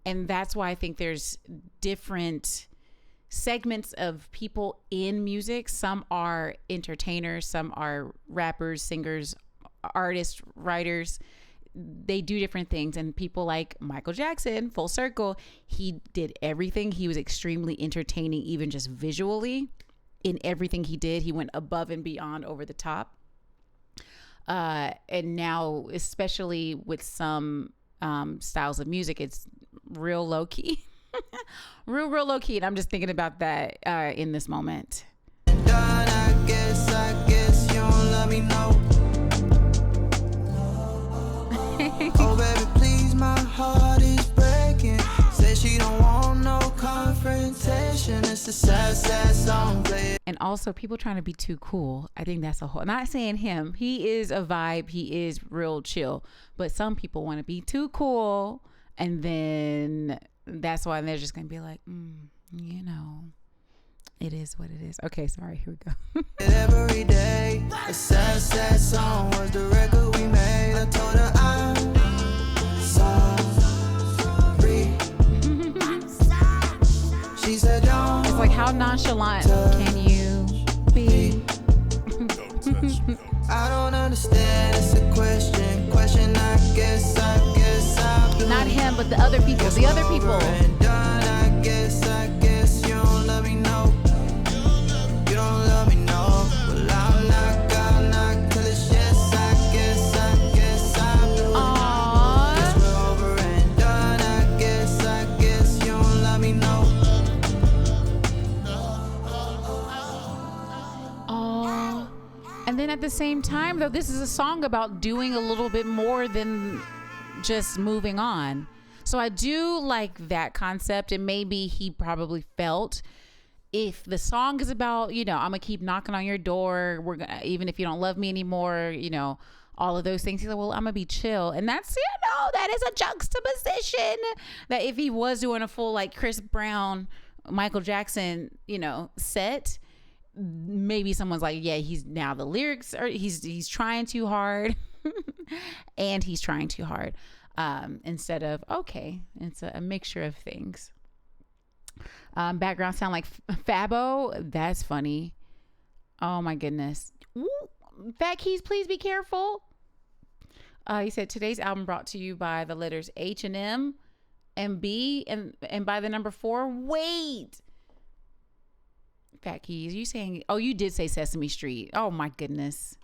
Speaker 1: And that's why I think there's different segments of people in music. Some are entertainers, some are rappers, singers, artists, writers. They do different things. And people like Michael Jackson, full circle, he did everything. He was extremely entertaining, even just visually. In everything he did, he went above and beyond, over the top. And now, especially with some styles of music, it's real low key. real low key. And I'm just thinking about that in this moment.
Speaker 3: I guess you don't love me, no. Oh baby, please, my heart is breaking. Say she don't want no confrontation. It's a sad song, play it.
Speaker 1: And also people trying to be too cool. I think that's a whole, not saying him. He is a vibe. He is real chill. But some people want to be too cool. And then that's why they're just going to be like, it is what it is. Okay, sorry. Here we go.
Speaker 3: Every day, a sad song was the record we made. I told her I'm sorry. She said, don't.
Speaker 1: It's like, how nonchalant can you be?
Speaker 3: I don't understand. It's a question. I guess I
Speaker 1: Not him, but the other people. The other people.
Speaker 3: I guess you don't love me, no. You don't love me, no. Well, I'm not till it's yes. I guess I do.
Speaker 1: Aww.
Speaker 3: Guess we're over and done. I guess you don't love me, no.
Speaker 1: Aww. And then at the same time, though, this is a song about doing a little bit more than just moving on. So I do like that concept. And maybe he probably felt, if the song is about, I'm gonna keep knocking on your door, we're gonna, even if you don't love me anymore, all of those things, he's like, well, I'm gonna be chill. And that's, that is a juxtaposition, that if he was doing a full like Chris Brown, Michael Jackson, set, maybe someone's like, yeah, he's now, the lyrics are, he's trying too hard. And he's trying too hard, instead of, okay, it's a mixture of things. Background sound like Fabo. That's funny. Oh my goodness. Ooh, Fat Keys, please be careful. He said, today's album brought to you by the letters H and M and B and by the number 4. Wait. Fat Keys, you saying, oh, you did say Sesame Street. Oh my goodness.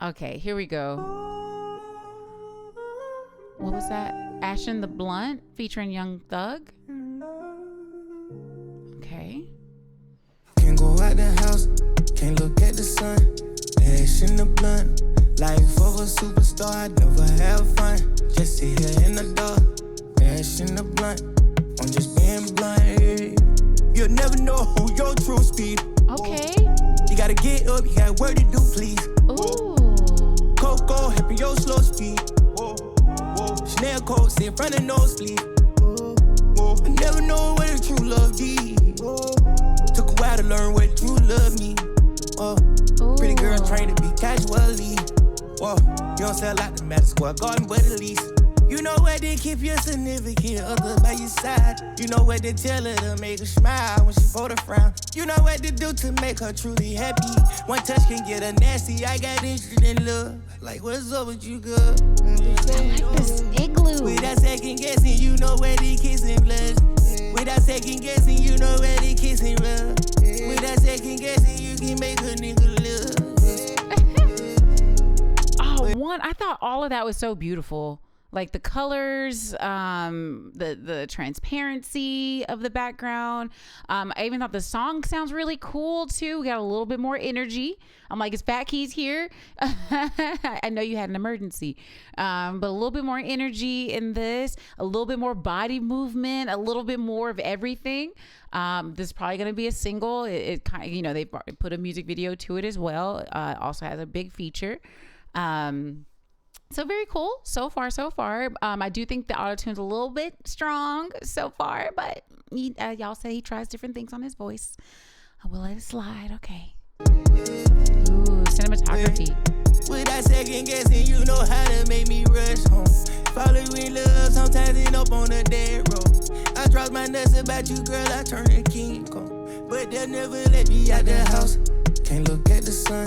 Speaker 1: Okay, here we go. What was that? Ashen the Blunt featuring Young Thug. Okay.
Speaker 3: Can't go out the house, can't look at the sun. Ashen the blunt, life of a superstar, I never have fun. Just sit here in the dark, ashen the blunt. I'm just being blunt. You'll never know who your true speed.
Speaker 1: Okay.
Speaker 3: You gotta get up, you got work to do, please.
Speaker 1: Ooh.
Speaker 3: Coco, helping your slow speed. Chanel coat, sit in front of nosebleed. I never know what a true love be. Took a while to learn what true love mean. Pretty girl trained to be casually. You don't sell out the Madison Square Garden, but at least you know what to keep your significant other by your side. You know what to tell her to make her smile when she for the frown. You know what to do to make her truly happy. One touch can get her nasty. I got interested in love. Like, what's up with you, girl?
Speaker 1: I like this igloo.
Speaker 3: Without second guessing, you know where the kissing blush. Without second guessing, you know where the kissing rub. Without second guessing, you can make a nigga love.
Speaker 1: I thought all of that was so beautiful. like the colors, the transparency of the background. I even thought the song sounds really cool too. We got a little bit more energy. I'm like, is Fat Keys here? I know you had an emergency, but a little bit more energy in this, a little bit more body movement, a little bit more of everything. This is probably going to be a single. It kind of, you know, they put a music video to it as well. Also has a big feature. So very cool so far. I do think the auto-tune's a little bit strong so far, but y'all say he tries different things on his voice. I will let it slide. Okay. Ooh, cinematography.
Speaker 3: Without second guessing, you know how to make me rush home. Falling in love, sometimes end up on the dead road. I dropped my nuts about you, girl, I turn a King Kong. But they'll never let me out the house. Can't look at the sun,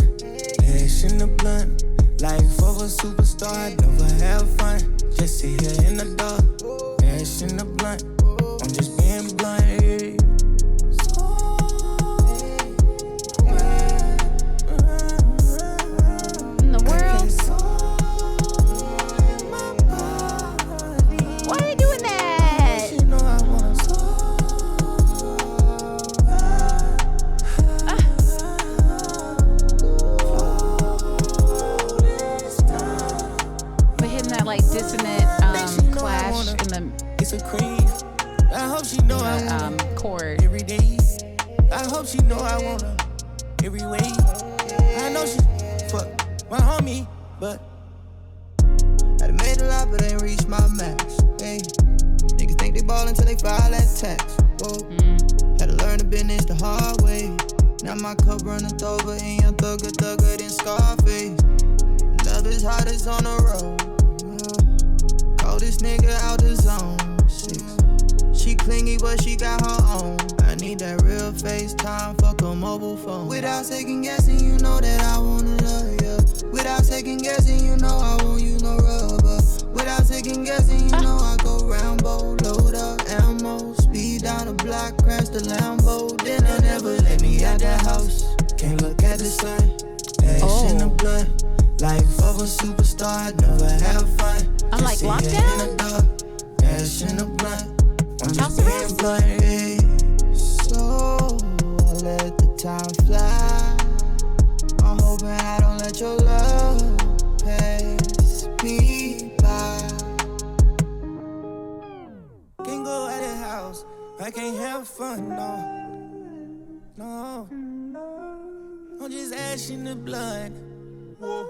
Speaker 3: ash in the blunt. Life of a superstar, never have fun. Just sit here in the dark, ash in the blunt. I'm just being blunt, hey.
Speaker 1: In the world. Why are you doing that?
Speaker 3: You know I wanna
Speaker 1: But hitting that like dissonant clash in the
Speaker 3: it's a cream. I hope she know I want her
Speaker 1: chord.
Speaker 3: every day. I hope she know I want her every way. I know she fuck my homie, but I done made a lot, but ain't reached my max. Hey, niggas think they ball until they file that tax. Whoa, had to learn the business the hard way. Now my cup runneth over, and young thugger than Scarface. Love is hottest on the road. Call this nigga out the zone. She clingy, but she got her own. I need that real FaceTime, fuck a mobile phone. Without second guessing, you know that I wanna love ya. Without second guessing, you know I won't use no rubber. Without second guessing, you know I go Rambo. Load up ammo, speed down the block, crash the Lambo. Then they'll never let me out the house. Can't look at the sun, ash in the blood. Life of a superstar, never have fun.
Speaker 1: I'm like, lockdown?
Speaker 3: In the dark, ash in the blunt. I'm
Speaker 1: House
Speaker 3: just
Speaker 1: arrest?
Speaker 3: being blunt. So I let the time fly. I'm hoping I don't let your love pass me by. Can't go out the house, I can't have fun, no. I'm just ash in the blood. Whoa.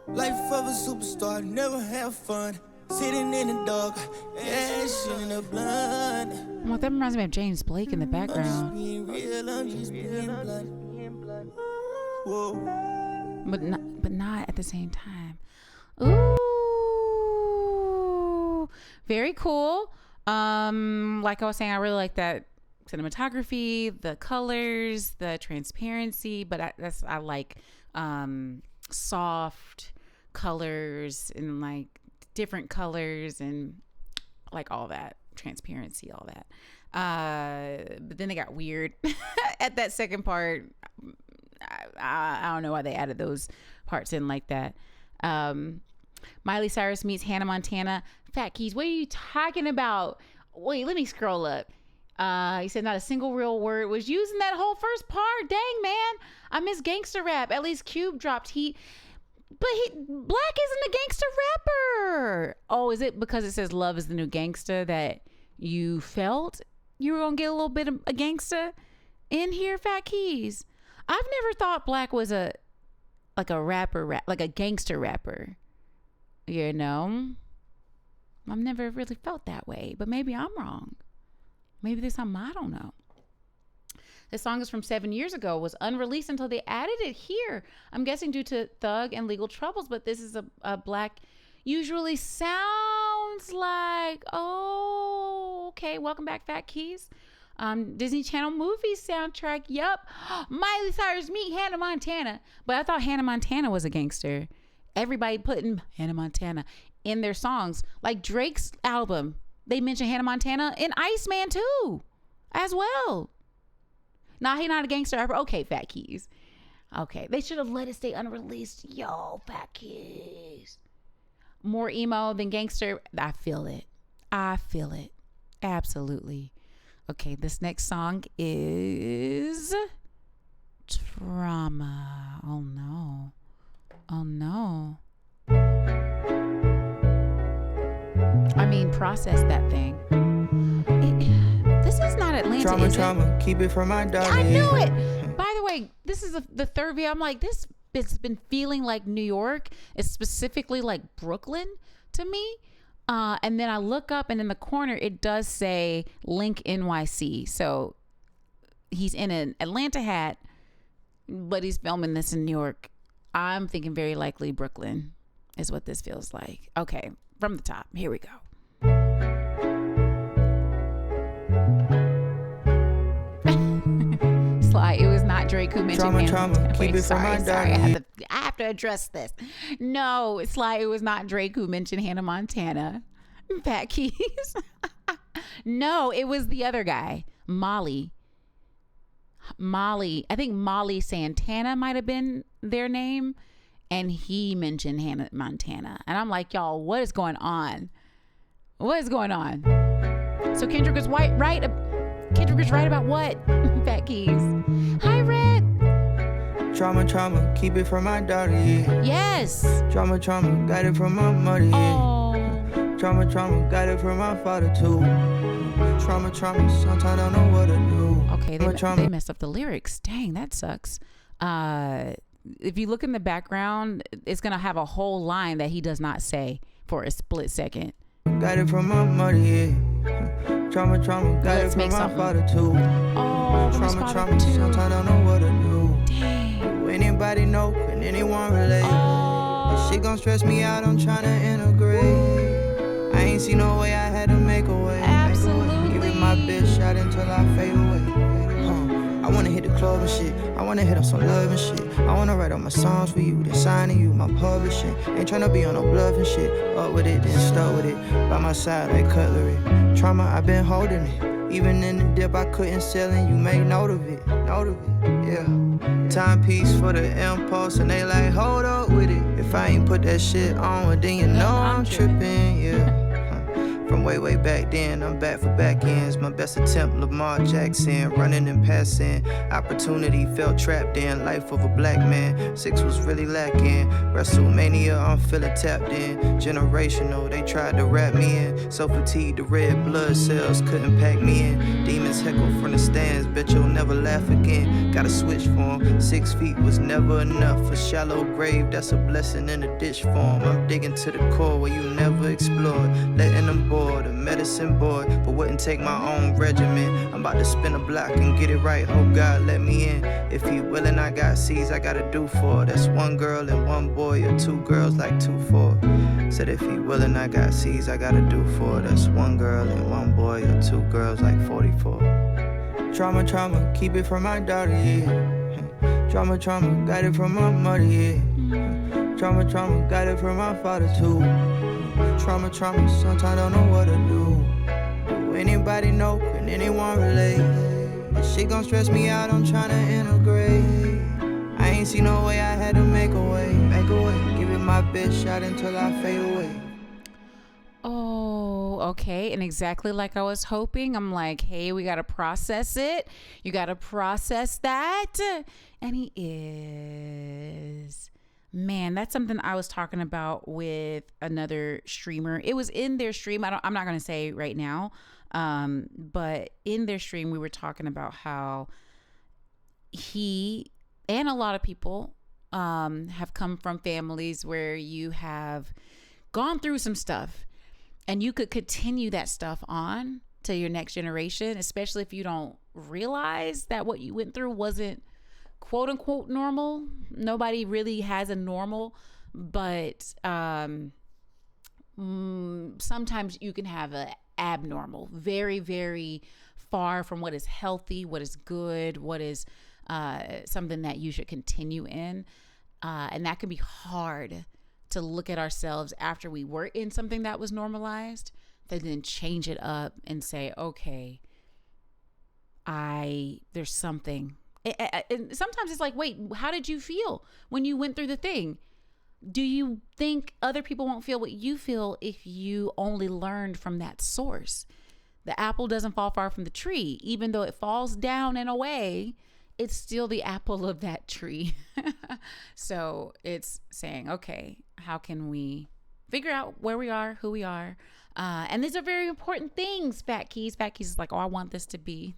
Speaker 3: Life of a superstar, never have fun. Sitting in the dark, ash in the blood.
Speaker 1: Well, that reminds me of James Blake in the background.
Speaker 3: Being real, I'm just being blood. Whoa.
Speaker 1: But not at the same time. Ooh, very cool. Like I was saying, I really like that cinematography, the colors, the transparency. But I like soft colors and like different colors and like all that transparency, all that. But then they got weird at that second part. I don't know why they added those parts in like that. Miley Cyrus meets Hannah Montana. Fat Keys, what are you talking about? Wait, let me scroll up. He said not a single real word was used in that whole first part. Dang, man. I miss gangster rap. At least Cube dropped heat. But Black isn't a gangster rapper. Oh, is it because it says love is the new gangsta that you felt you were going to get a little bit of a gangsta in here, Fat Keys? I've never thought Black was like a gangster rapper. You know? I've never really felt that way, but maybe I'm wrong. Maybe there's something I don't know. This song is from 7 years ago, was unreleased until they added it here. I'm guessing due to thug and legal troubles, but this is a Black usually sounds like, oh, okay, welcome back, Fat Keys. Disney Channel movie soundtrack, yup. Miley Cyrus meet Hannah Montana. But I thought Hannah Montana was a gangster. Everybody putting Hannah Montana in their songs. Like Drake's album, they mention Hannah Montana in Iceman too, as well. Nah, he not a gangster rapper. Okay, Fat Keys. Okay, they should have let it stay unreleased. Yo, Fat Keys. more emo than gangster. I feel it. Absolutely. Okay, this next song is Trauma. Oh no. I mean, process that thing. This is not Atlanta,
Speaker 2: Trauma,
Speaker 1: is
Speaker 2: trauma, keep it from my daughter.
Speaker 1: I knew it. By the way, this is the third video. I'm like, it's been feeling like New York. It's specifically like Brooklyn to me. And then I look up, and in the corner, it does say Link NYC. So he's in an Atlanta hat, but he's filming this in New York. I'm thinking very likely Brooklyn is what this feels like. Okay, from the top, here we go. Sly, it was not Drake who mentioned
Speaker 2: Trauma, keep it from my
Speaker 1: sorry,
Speaker 2: daughter.
Speaker 1: I have to address this. No, Sly, it was not Drake who mentioned Hannah Montana. Pat Keys. No, it was the other guy, Molly. I think Molly Santana might have been their name, and he mentioned Hannah Montana. And I'm like, y'all, what is going on? So Kendrick was right. Kendrick was right about what? Fat Keys. Hi, Red.
Speaker 2: Trauma, keep it from my daughter, yeah.
Speaker 1: Yes.
Speaker 2: Trauma, got it from my mother, yeah.
Speaker 1: Oh.
Speaker 2: Trauma, got it from my father, too. Trauma, sometimes I don't know what to do.
Speaker 1: Okay, they messed up the lyrics. Dang, that sucks. If you look in the background, it's going to have a whole line that he does not say for a split second.
Speaker 2: Got it from my mother, yeah. Trauma, got it from my father, too.
Speaker 1: Oh,
Speaker 2: Trauma, sometimes I don't know what to do.
Speaker 1: Dang.
Speaker 2: Do anybody know? Can anyone relate?
Speaker 1: Oh.
Speaker 2: This shit gon' stress me out, I'm tryna integrate. I ain't see no way, I had to make a way.
Speaker 1: Absolutely.
Speaker 2: Give it my best shot until I fade away. I wanna hit the club and shit. I wanna hit on some love and shit. I wanna write all my songs for you, then signing you my publishing. Ain't tryna be on no bluff and shit. Up with it, then stuck with it. By my side like cutlery. Trauma, I been holding it. Even in the dip, I couldn't sell and you make note of it. Yeah. Timepiece for the impulse, and they like, hold up with it. If I ain't put that shit on, well, then you know I'm tripping, yeah. From way back then, I'm back for back ends. My best attempt, Lamar Jackson, running and passing. Opportunity felt trapped in, life of a black man. 6 was really lacking. WrestleMania, I'm feeling tapped in. Generational, they tried to wrap me in. So fatigued, the red blood cells couldn't pack me in. Demons heckle from the stands, bet you'll never laugh again. Gotta switch for 'em. 6 feet was never enough. A shallow grave, that's a blessing in a ditch form. I'm digging to the core where you never explored. Letting them board, a medicine board, but wouldn't take my own regimen. I'm about to spin a block and get it right. Hope God let me in. If he willing, I got C's I gotta do for. That's 1 girl and 1 boy, or 2 girls like 2 for. Said if he willing, I got C's I gotta do for. That's 1 girl and 1 boy, or 2 girls like 44. Trauma, keep it from my daughter, yeah. Trauma, got it from my mother, yeah. Trauma, got it from my father too. Trauma, sometimes I don't know what to do. Do anybody know? Can anyone relate? This shit gon' stress me out, I'm tryna integrate. I ain't see no way, I had to make a way. Give it my best shot until I fade away.
Speaker 1: Oh, okay. And exactly like I was hoping, I'm like, hey, we got to process it. You got to process that. And he is. Man, that's something I was talking about with another streamer. It was in their stream. I'm not going to say right now. But in their stream, we were talking about how he and a lot of people have come from families where you have gone through some stuff and you could continue that stuff on to your next generation, especially if you don't realize that what you went through wasn't quote unquote normal. Nobody really has a normal, but sometimes you can have a abnormal, very, very far from what is healthy, what is good, what is something that you should continue in. And that can be hard to look at ourselves after we were in something that was normalized, to then change it up and say, okay, there's something. And sometimes it's like, wait, how did you feel when you went through the thing? Do you think other people won't feel what you feel if you only learned from that source? The apple doesn't fall far from the tree. Even though it falls down and away, it's still the apple of that tree. So it's saying, okay, how can we figure out where we are, who we are? And these are very important things, Fat Keys. Fat Keys is like, oh, I want this to be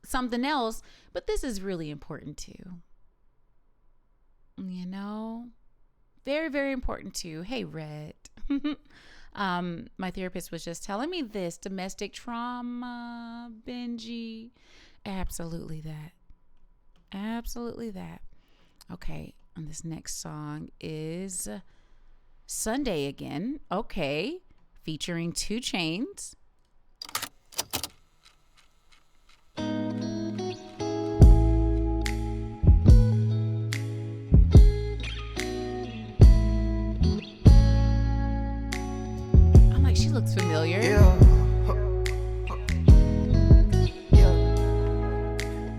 Speaker 1: something else. But this is really important too. You know, very, very important too. Hey, Red. My therapist was just telling me this. Domestic trauma, Benji. Absolutely that. Absolutely that. Okay. And this next song is Sunday again. Okay. Featuring 2 Chainz. She looks familiar.
Speaker 3: Yeah. Yeah.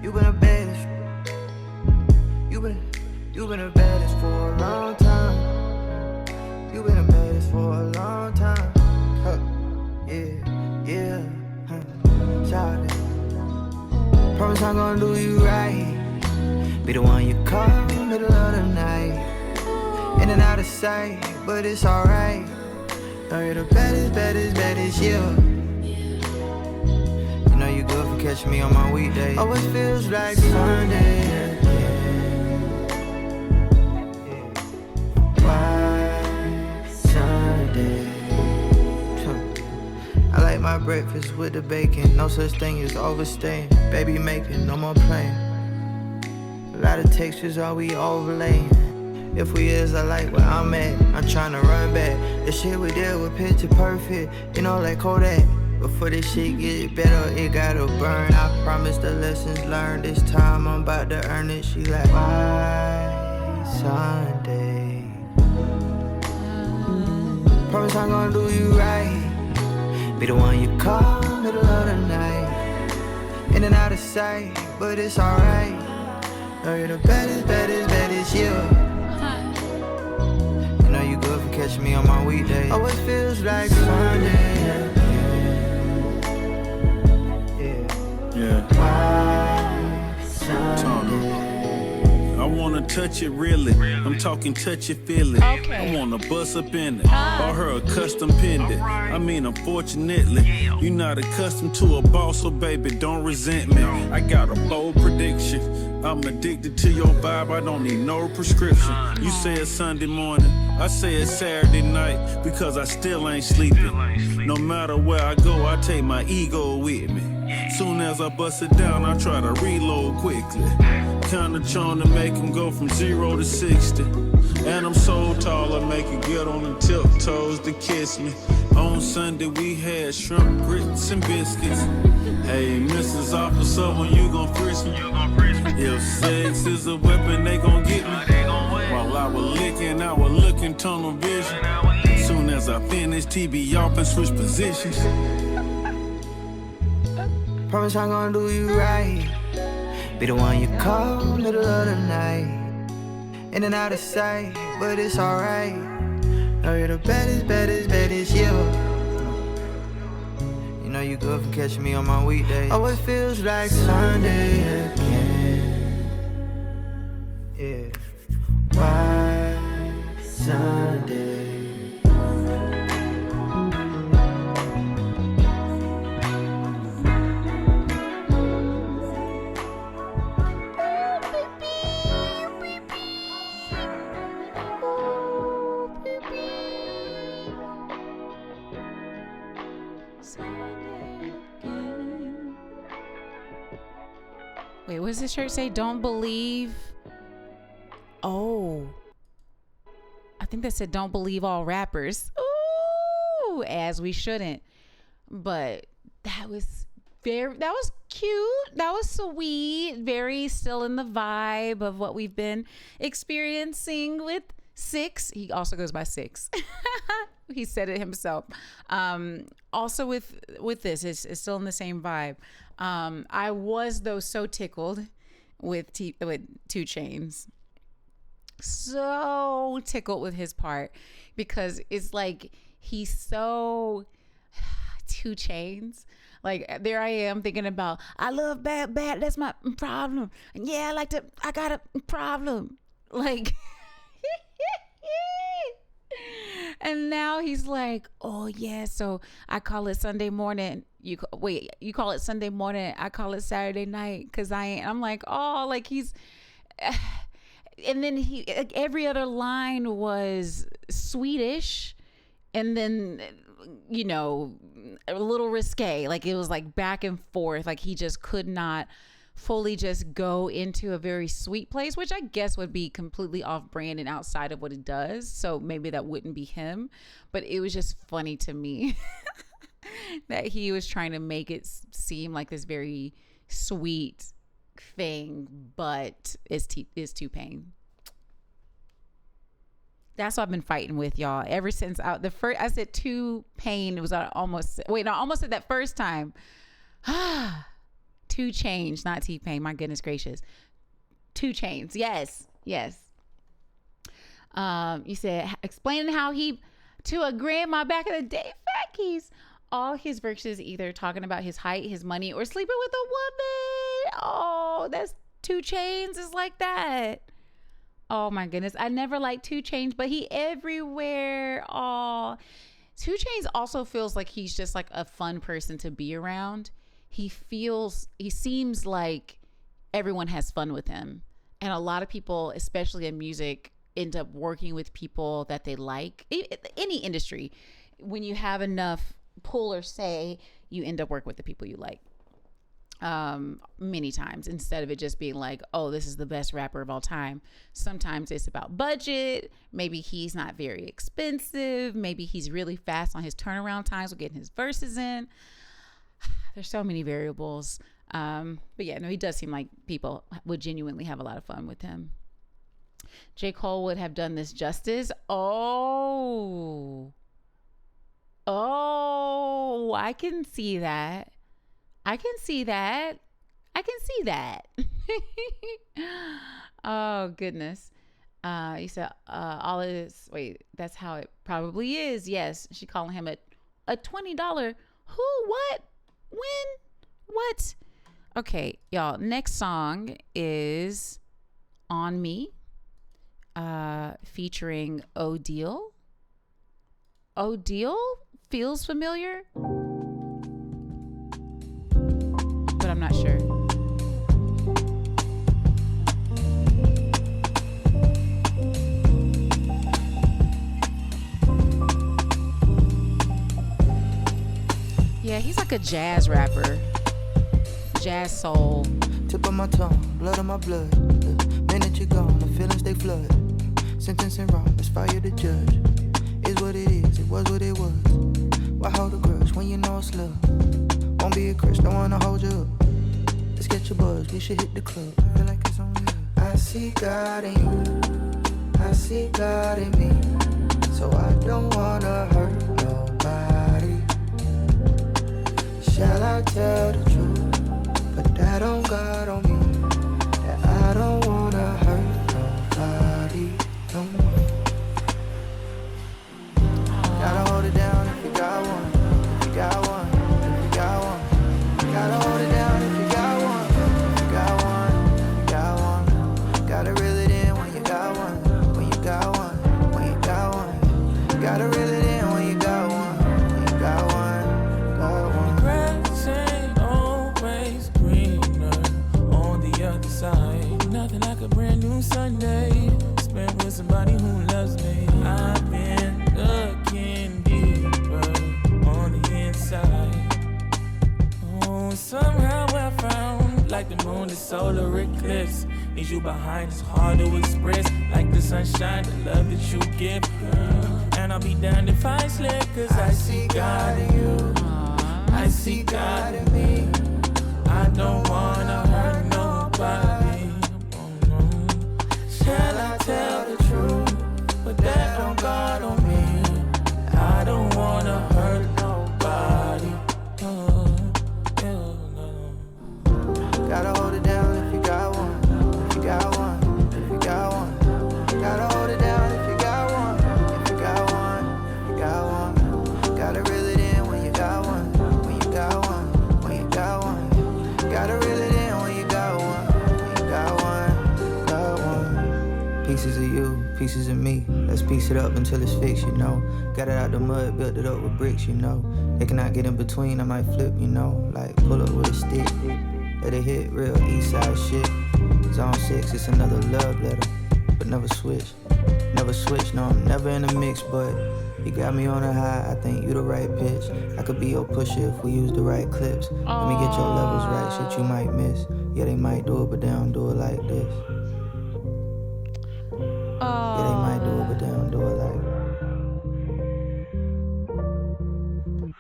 Speaker 3: You been the baddest. You been the baddest for a long time. You been the baddest for a long time. Huh. Yeah. Huh. Shout it. Promise I'm gonna do you right. Be the one you call middle of the night. In and out of sight, but it's alright. Know you're the baddest, yeah. You know you good for catching me on my weekday. Always feels like Sunday, yeah. Why Sunday? I like my breakfast with the bacon. No such thing as overstaying. Baby making, no more playing. A lot of textures, all we overlaying. If we is, I like where I'm at. I'm tryna run back. The shit we did was picture perfect. You know, like Kodak. Before this shit get better, it gotta burn. I promise the lessons learned. This time I'm about to earn it. She like, why Sunday? Promise I'm gonna do you right. Be the one you call middle of the night. In and out of sight, but it's alright. Know you're the baddest, yeah. You know you good for catching me on my weekday. Always feels like Sunday.
Speaker 6: Yeah.
Speaker 3: Why Sunday?
Speaker 6: I wanna touch it really. I'm talking touch it, feel it.
Speaker 1: Okay.
Speaker 6: I wanna bust up in it. Bought her a custom pendant. I mean, unfortunately, you're not accustomed to a boss, so baby, don't resent me. I got a bold prediction. I'm addicted to your vibe. I don't need no prescription. You say it's Sunday morning. I say it's Saturday night because I still ain't sleeping. No matter where I go, I take my ego with me. Soon as I bust it down, I try to reload quickly. Kinda trying to make him go from 0 to 60. And I'm so tall, I make it get on the tiptoes to kiss me. On Sunday, we had shrimp, grits, and biscuits. Hey, Mrs. Officer, when you gon' frisk me? If sex is a weapon, they gon' get me. While I was licking, I was looking tunnel vision. Soon as I finish, TV off and switch positions.
Speaker 3: Promise I'm gonna do you right. Be the one you call middle of the night. In and out of sight, but it's alright. Know you're the baddest, yeah. You know you good for catching me on my weekday. Always feels like Sunday again. Yeah. Why Sunday?
Speaker 1: Wait, what does this shirt say? Don't believe. Oh. I think that said don't believe all rappers. Ooh, as we shouldn't. But that was cute. That was sweet. Very still in the vibe of what we've been experiencing with Six. He also goes by Six. He said it himself. Also with this, it's still in the same vibe. I was though so tickled with 2 Chainz. so tickled with his part because it's like he's so 2 Chainz. Like there I am thinking about I love bad, that's my problem. And yeah, I got a problem. Like and now he's like, oh yeah, so I call it Sunday morning. You call it Sunday morning. I call it Saturday night because I ain't. I'm like, oh, like he's. And then every other line was Swedish, and then a little risque. Like it was like back and forth. Like he just could not fully just go into a very sweet place, which I guess would be completely off brand and outside of what it does. So maybe that wouldn't be him, but it was just funny to me that he was trying to make it seem like this very sweet thing, but it's T-Pain. That's what I've been fighting with, y'all, ever since I said T-Pain. It was I almost said that first time. 2 Chainz, not T-Pain. My goodness gracious. 2 Chainz. Yes. You said explaining how he to a grandma back in the day. Fat keys. All his verses either talking about his height, his money, or sleeping with a woman. Oh, that's 2 Chainz is like that. Oh my goodness. I never liked 2 Chainz, but he everywhere. Oh, 2 Chainz also feels like he's just like a fun person to be around. He seems like everyone has fun with him. And a lot of people, especially in music, end up working with people that they like. Any industry, when you have enough pull or say, you end up working with the people you like. Many times, instead of it just being like, oh, this is the best rapper of all time. Sometimes it's about budget. Maybe he's not very expensive. Maybe he's really fast on his turnaround times with getting his verses in. There's so many variables. But yeah, no, he does seem like people would genuinely have a lot of fun with him. J. Cole would have done this justice. Oh, I can see that. Oh goodness. You said all of this. Wait, that's how it probably is. Yes, she calling him a $20. Who? What? When? What? Okay, y'all. Next song is "On Me," featuring Odile. Odile feels familiar, but I'm not sure. Yeah, he's like a jazz rapper. Jazz soul.
Speaker 3: Tip of my tongue, blood on my blood. The minute you're gone, the feelings they flood. Sentencing wrong, let's fire the judge. Is what it is, it was what it was. Why hold a grudge when you know it's love? Won't be a crush, don't wanna hold you up. Let's get your buzz, we should hit the club. Feel like it's on you. I see God in you, I see God in me. So I don't wanna hurt nobody. Shall I tell the truth? But that on God on me. That I don't wanna hurt nobody no more. Gotta hold it down if you got one. If you got one, if you got one. Gotta hold it down if you got one. If you got one, if you got one. Gotta reel it in when you got one. When you got one, when you got one. Gotta reel it in when you got one. When you got one, got one.
Speaker 7: Grass ain't always greener on the other side. Nothing like a brand new Sunday spent with somebody who loves me. I've been looking deeper on the inside. Oh, somehow I found like the moon is solar eclipse. Need you behind, it's hard to express. Like the sunshine, the love that you give, girl. And I'll be damned if I slip, cause I see God in you. I see God in me. I don't wanna hurt nobody. Oh, no. Shall I tell the truth? But that on God on me. I don't wanna hurt nobody. Oh, yeah, no.
Speaker 3: Gotta hold it down if you got one. If you got one, if you got one. Gotta
Speaker 2: Pieces of you, pieces of me. Let's piece it up until it's fixed, you know. Got it out the mud, built it up with bricks, you know. They cannot get in between, I might flip, you know. Like pull up with a stick, let it hit real east side shit. Zone 6, it's another love letter, but never switch. Never switch, no, I'm never in the mix, but you got me on a high, I think you the right pitch. I could be your pusher if we use the right clips. Let me get your levels right, shit you might miss. Yeah, they might do it, but they don't do it like this. Yeah, they might do it, but they don't do it like this.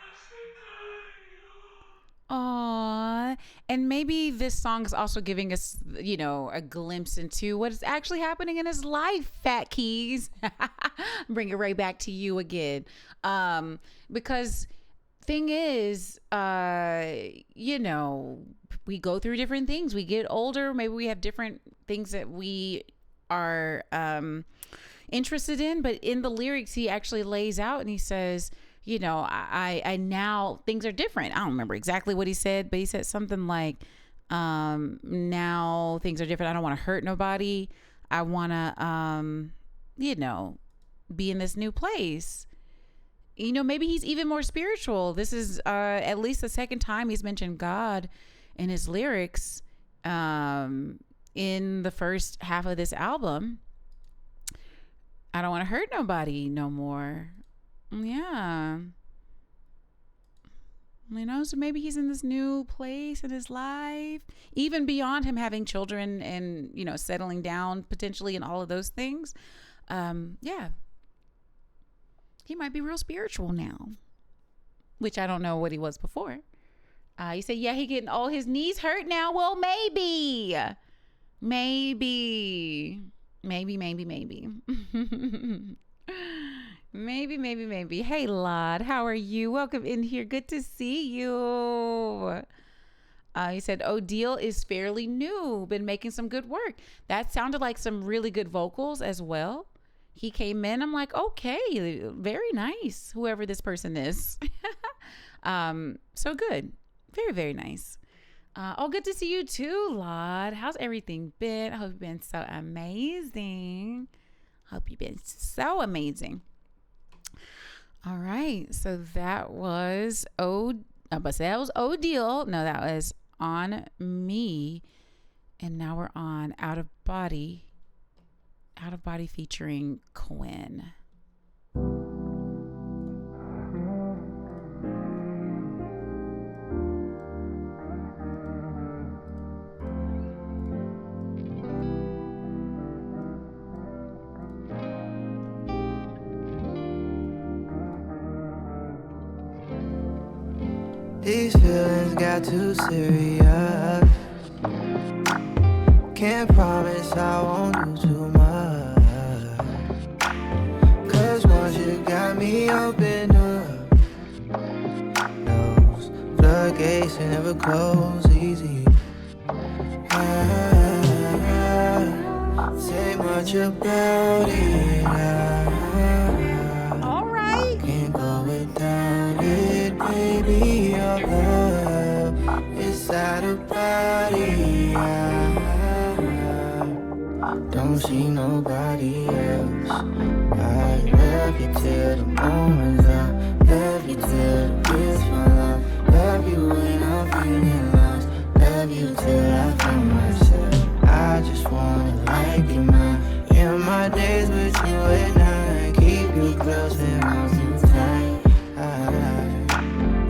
Speaker 1: Aww. And maybe this song is also giving us, you know, a glimpse into what is actually happening in his life, Fat Keys. Bring it right back to you again. Because thing is, you know, we go through different things. We get older. Maybe we have different things that we are interested in. But in the lyrics, he actually lays out and he says, you know, I now things are different. I don't remember exactly what he said, but he said something like, now things are different. I don't want to hurt nobody. I want to, you know, be in this new place. You know, maybe he's even more spiritual. This is at least the second time he's mentioned God in his lyrics in the first half of this album. I don't want to hurt nobody no more. Yeah. You know, so maybe he's in this new place in his life, even beyond him having children and, you know, settling down potentially and all of those things. Yeah. He might be real spiritual now, which I don't know what he was before. You say, yeah, he getting all his knees hurt now. Well, maybe. Maybe. Maybe. Hey, Lod, how are you? Welcome in here. Good to see you. He said, Odile is fairly new. Been making some good work. That sounded like some really good vocals as well. He came in. I'm like, okay, very nice. Whoever this person is. So good. Very, very nice. Good to see you too, Lod. How's everything been? I hope you've been so amazing. All right, so that was Odile. No, that was On Me, and now we're on Out of Body featuring Quinn.
Speaker 3: These feelings got too serious. Can't promise I won't do too much. Cause once you got me open up, those floodgates they never close easy. Say much about it.
Speaker 1: Alright.
Speaker 3: Can't go without it, baby. Your love is out of body. Don't see nobody else. I love you till the moment's up. Love you till the bills fall off. Love you when I'm feeling lost. Love you till I find myself. I just wanna like you, man. In my days with you at night, keep you close and hold you tight.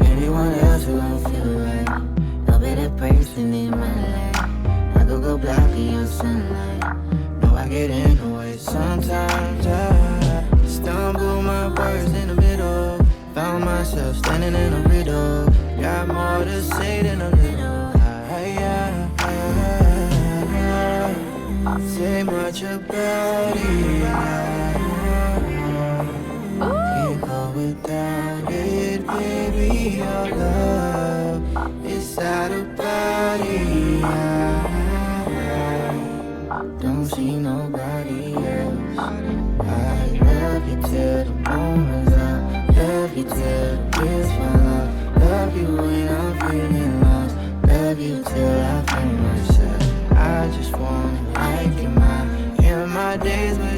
Speaker 3: Anyone else who don't feel like no better person in my life. I could go black in your sunlight. No, I get in the way. Sometimes I stumble my words in the middle. Found myself standing in a riddle. Got more to say than a little. Say much about it. Can't go without it, baby. Your love is out of body. Don't see nobody else. I love you till the moment's up. Love you till the bills fall off. Love you when I'm feeling lost. Love you till I find myself. I just wanna like you, man. In my days with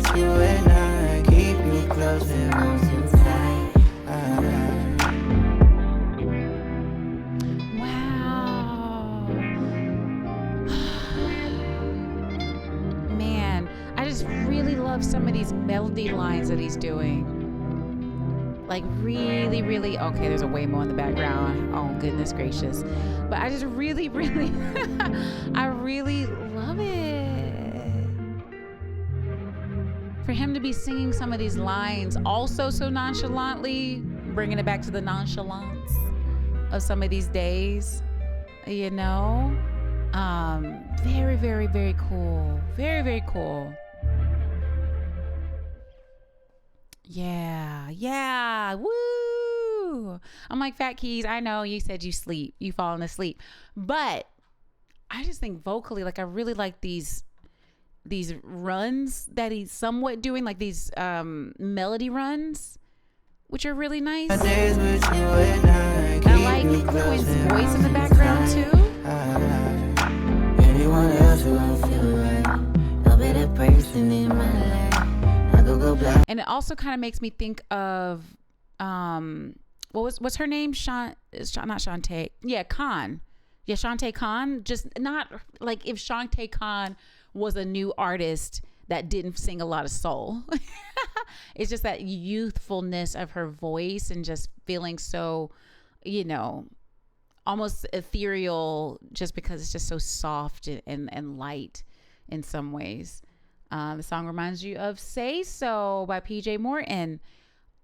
Speaker 1: love some of these melody lines that he's doing. Like really, really, okay, there's a Waymo in the background. Oh, goodness gracious. But I just really, really, I really love it. For him to be singing some of these lines also so nonchalantly, bringing it back to the nonchalance of some of these days, you know? Very, very, very cool. Very, very cool. Yeah, woo! I'm like, Fat Keys, I know you said you falling asleep, but I just think vocally, like I really like these runs that he's somewhat doing, like these melody runs, which are really nice. And I like Quinn's voice in the background too.
Speaker 3: Anyone else who I feel like no better person in my life.
Speaker 1: And it also kind of makes me think of what's her name? Not Shantae. Yeah, Khan. Yeah, Shantae Khan. Just not like if Shantae Khan was a new artist that didn't sing a lot of soul. It's just that youthfulness of her voice and just feeling so, you know, almost ethereal, just because it's just so soft and light in some ways. The song reminds you of Say So by PJ Morton.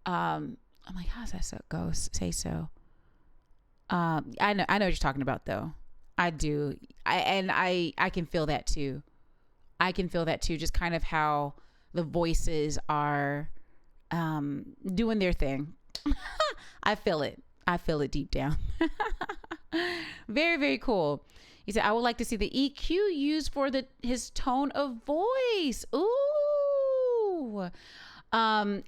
Speaker 1: I'm like, how does that go? Say So. I know what you're talking about though. I do. I can feel that too. Just kind of how the voices are doing their thing. I feel it deep down. Very, very cool. He said, I would like to see the EQ used for his tone of voice. Ooh.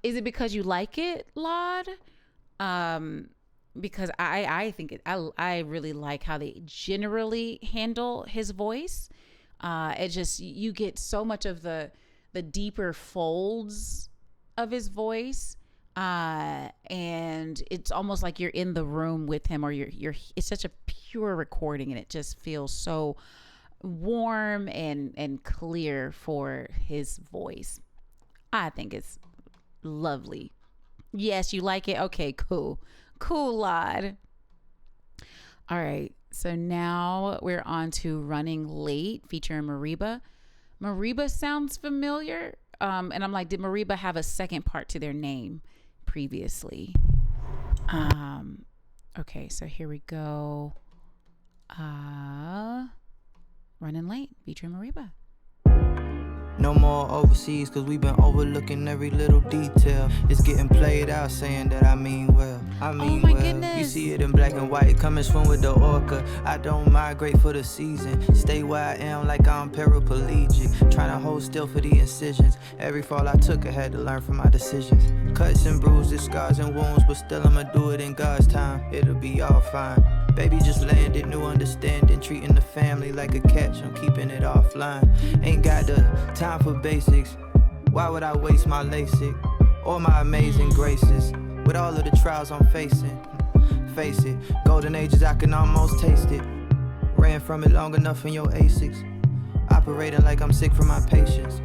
Speaker 1: Is it because you like it, Laud? Because I think I really like how they generally handle his voice. It just, you get so much of the deeper folds of his voice. And it's almost like you're in the room with him, or it's such a pure recording, and it just feels so warm and clear for his voice. I think it's lovely. Yes, you like it? Okay, cool, Laud. All right, so now we're on to Running Late featuring Mariba. Mariba sounds familiar, and I'm like, did Mariba have a second part to their name previously? Okay, so here we go. Running Late featuring Mariba.
Speaker 2: No more overseas, cause we've been overlooking every little detail. It's getting played out, saying that I mean well. I mean
Speaker 1: my
Speaker 2: well.
Speaker 1: goodness.
Speaker 2: You see it in black and white, come and swim with the orca. I don't migrate for the season. Stay where I am like I'm paraplegic. Trying to hold still for the incisions. Every fall I took, I had to learn from my decisions. Cuts and bruises, scars and wounds, but still I'ma do it in God's time. It'll be all fine. Baby just landed, new understanding. Treating the family like a catch, I'm keeping it offline. Ain't got the time for basics. Why would I waste my LASIK or my amazing graces with all of the trials I'm facing? Face it, golden ages, I can almost taste it. Ran from it long enough in your Asics. Operating like I'm sick from my patience,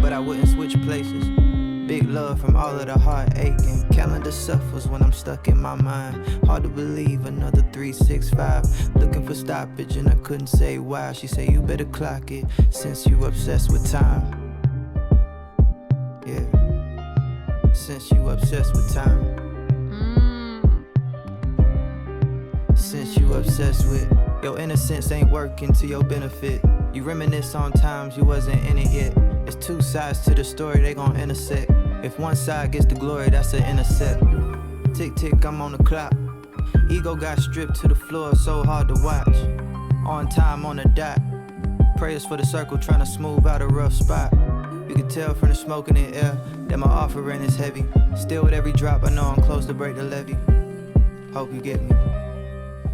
Speaker 2: but I wouldn't switch places. Big love from all of the heart aching. Calendar suffers when I'm stuck in my mind. Hard to believe another 365. Looking for stoppage and I couldn't say why. She say you better clock it since you obsessed with time. Yeah, since you obsessed with time. Since you obsessed with your innocence ain't working to your benefit. You reminisce on times you wasn't in it yet. It's two sides to the story, they gon' intersect. If one side gets the glory, that's an intercept. Tick tick, I'm on the clock. Ego got stripped to the floor, so hard to watch. On time, on the dot. Prayers for the circle, trying to smooth out a rough spot. You can tell from the smoke in the air that my offering is heavy. Still with every drop, I know I'm close to break the levee. Hope you get me.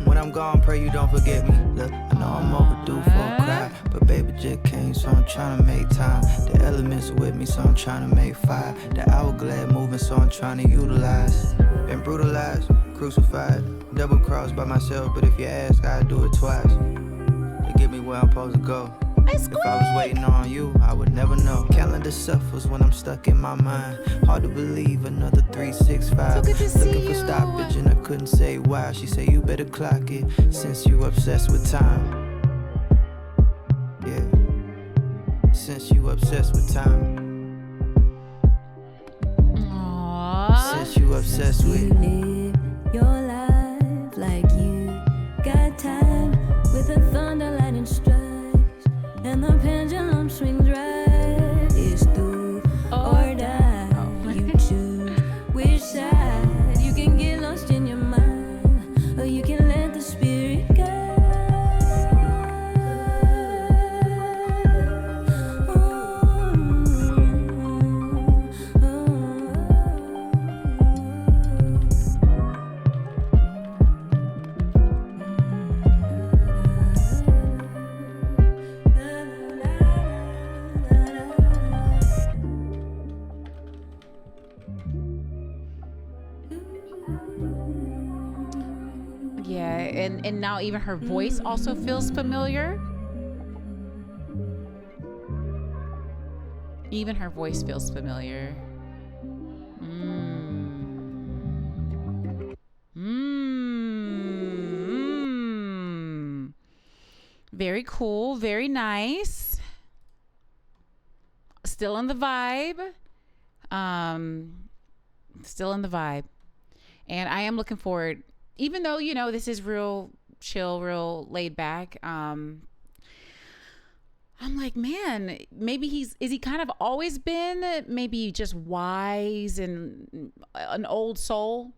Speaker 2: When I'm gone, pray you don't forget me. Look, I know I'm overdue for a cry, but baby just came, so I'm trying to make time. The elements are with me, so I'm trying to make fire. The hourglass moving, so I'm trying to utilize. Been brutalized, crucified, double crossed by myself, but if you ask, I'll do it twice. To get me where I'm supposed to go. If I was waiting on you, I would never know. Calendar suffers when I'm stuck in my mind. Hard to believe another 365.
Speaker 1: So good to see
Speaker 2: Looking for
Speaker 1: you.
Speaker 2: stoppage and I couldn't say why. She said you better clock it since you obsessed with time. Yeah, since you obsessed with time.
Speaker 1: Aww.
Speaker 2: Since you obsessed with.
Speaker 8: Live your life like you got time with the thunder lightning strikes and the pendulum swings right. It's do or die. You choose which side. You can get lost in your mind, or you can let the spirit guide.
Speaker 1: Yeah, and now even her voice also feels familiar. Even her voice feels familiar. Very cool, very nice. Still in the vibe. Still in the vibe. And I am looking forward, even though, you know, this is real chill, real laid back. I'm like, man, maybe is he kind of always been maybe just wise and an old soul?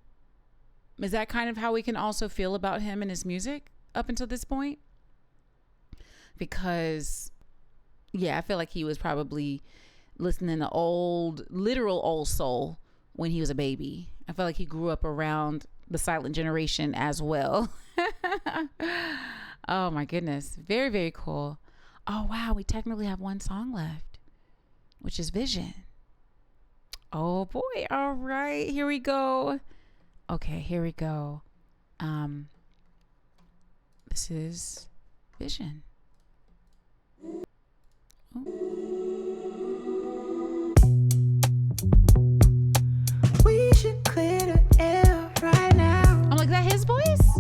Speaker 1: Is that kind of how we can also feel about him and his music up until this point? Because, yeah, I feel like he was probably listening to literal old soul when he was a baby. I feel like he grew up around the silent generation as well. Oh my goodness. Very, very cool. Oh wow, we technically have one song left, which is Vision. Oh boy. All right, here we go. Okay, here we go. This is Vision.
Speaker 3: We should clear the air right now.
Speaker 1: I'm like, is that his voice?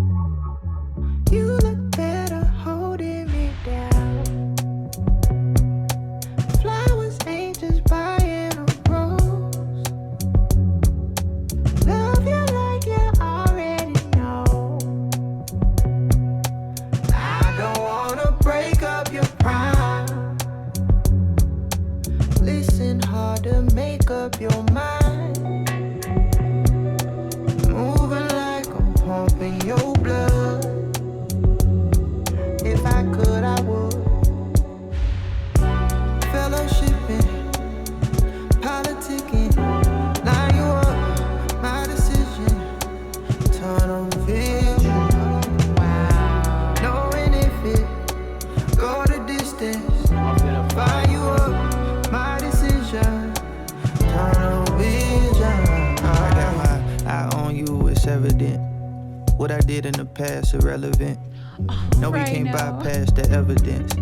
Speaker 3: You look better holding me down. Flowers ain't just buying a rose. Love you like you already know. I don't wanna break up your prime. Listen hard to make up your mind. Moving like I'm pumping your blood. If I could, I would. Fellowshipping, politicking, line you up, my decision. Tunnel vision,
Speaker 1: Wow.
Speaker 3: knowing if it go the distance. Fire you up, my decision. Tunnel vision.
Speaker 2: I got my eye on you, it's evident. What I did in the past irrelevant. No, we
Speaker 1: Right
Speaker 2: can't
Speaker 1: now.
Speaker 2: bypass the evidence.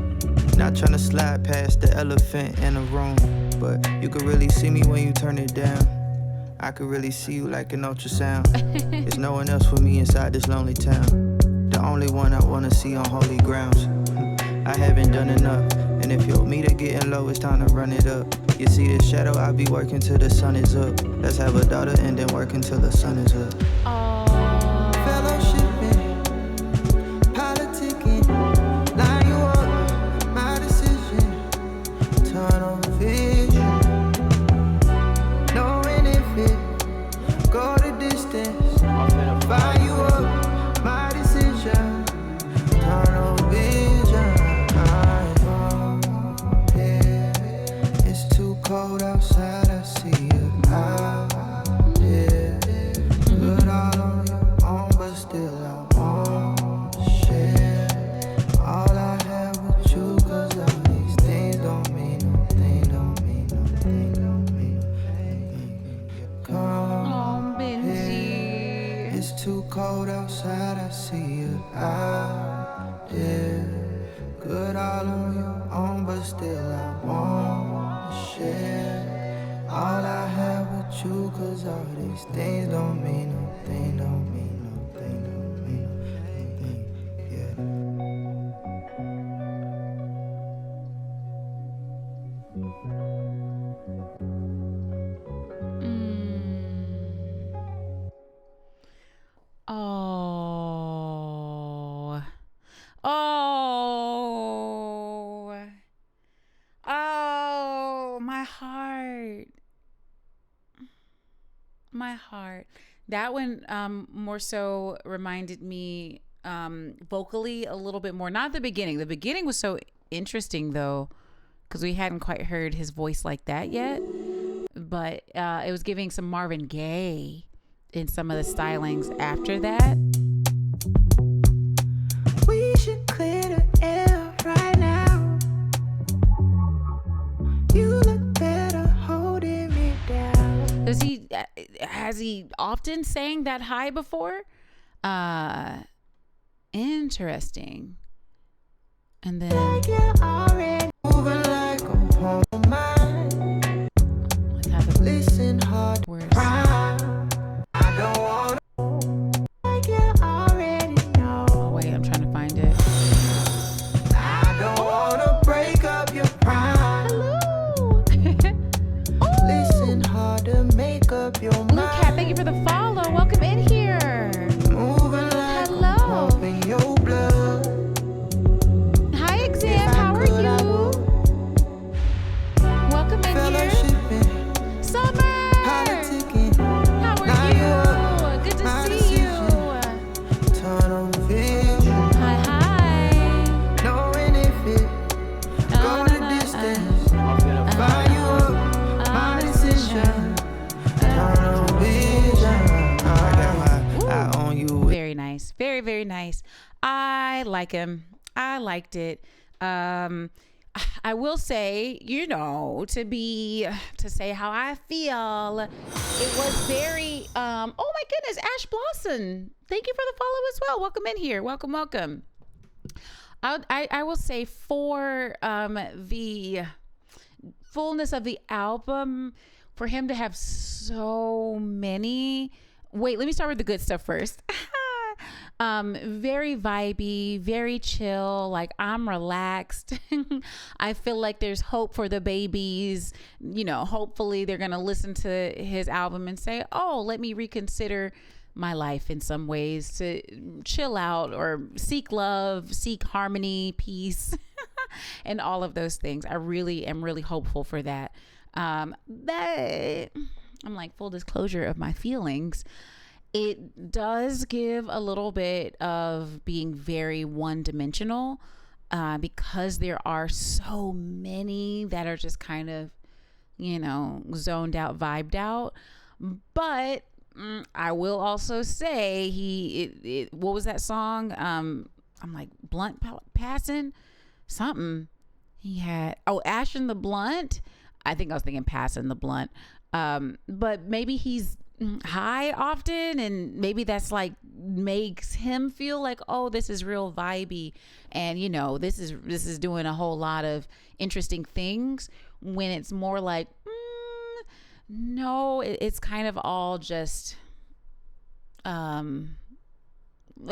Speaker 2: Not trying to slide past the elephant in the room, but you could really see me when you turn it down. I could really see you like an ultrasound. There's no one else for me inside this lonely town. The only one I wanna see on holy grounds. I haven't done enough, and if your meter getting low, it's time to run it up. You see this shadow, I be working till the sun is up. Let's have a daughter and then working till the sun is up.
Speaker 1: Oh.
Speaker 3: Fellowshipping, politicking, line you up, my decision. Tunnel vision, knowing if it go the distance. Fire you up, my decision. Tunnel vision. Yeah, it's too cold outside. I see you out. Yeah, put all on it's too cold outside, I see you out there. Good all on your own, but still I wanna share all I have with you, cause all these things don't mean no thing, don't mean no thing, don't mean no thing, yeah.
Speaker 1: Oh. Oh. Oh, my heart. My heart. That one more so reminded me vocally a little bit more. Not the beginning. The beginning was so interesting though, because we hadn't quite heard his voice like that yet. But it was giving some Marvin Gaye in some of the stylings after that.
Speaker 3: We should clear the air right now. You look better holding me down.
Speaker 1: Has he often sang that high before? Interesting. And then
Speaker 3: Like you're already moving like a home of mine.
Speaker 1: let's have the
Speaker 3: Listen hard,
Speaker 1: words.
Speaker 3: cry. I don't wanna like you already know.
Speaker 1: Oh wait, I'm trying to find it.
Speaker 3: I don't wanna break up your pride. Listen hard to make up your
Speaker 1: Blue
Speaker 3: mind.
Speaker 1: Cat, thank you for the follow. Welcome in here.
Speaker 3: Moving like
Speaker 1: Hello.
Speaker 3: I'm pumping your blood.
Speaker 1: Hi,
Speaker 3: If
Speaker 1: Exam.
Speaker 3: I
Speaker 1: How are
Speaker 3: could, I
Speaker 1: you?
Speaker 3: would.
Speaker 1: Welcome in here.
Speaker 3: Fellowshipping,
Speaker 1: Summer.
Speaker 3: politicking.
Speaker 1: How
Speaker 3: Now
Speaker 1: are
Speaker 3: you're
Speaker 1: you? Good to
Speaker 3: my
Speaker 1: see you.
Speaker 3: decision. Tunnel vision.
Speaker 1: Hi, hi.
Speaker 3: Knowing if it go the distance. Fire you up, my decision. Tunnel vision. I got my eye on you.
Speaker 1: Very nice. Very, very nice. I like him. I liked it. I will say, to say how I feel, it was very, oh my goodness, Ash Blossom. Thank you for the follow as well. Welcome in here. Welcome, welcome. I will say for the fullness of the album, for him to have so many. Wait, let me start with the good stuff first. Very vibey, very chill. Like, I'm relaxed. I feel like there's hope for the babies. Hopefully they're gonna listen to his album and say, oh, let me reconsider my life in some ways, to chill out or seek love, seek harmony, peace, and all of those things. I really am really hopeful for that. But I'm like, full disclosure of my feelings, it does give a little bit of being very one-dimensional, because there are so many that are just kind of, zoned out, vibed out. But I will also say what was that song? I'm like, blunt passing something. He had, Ash and the Blunt. I think I was thinking passing the blunt. But maybe he's high often, and maybe that's like makes him feel like, oh, this is real vibey, and this is doing a whole lot of interesting things, when it's more like no, it's kind of all just a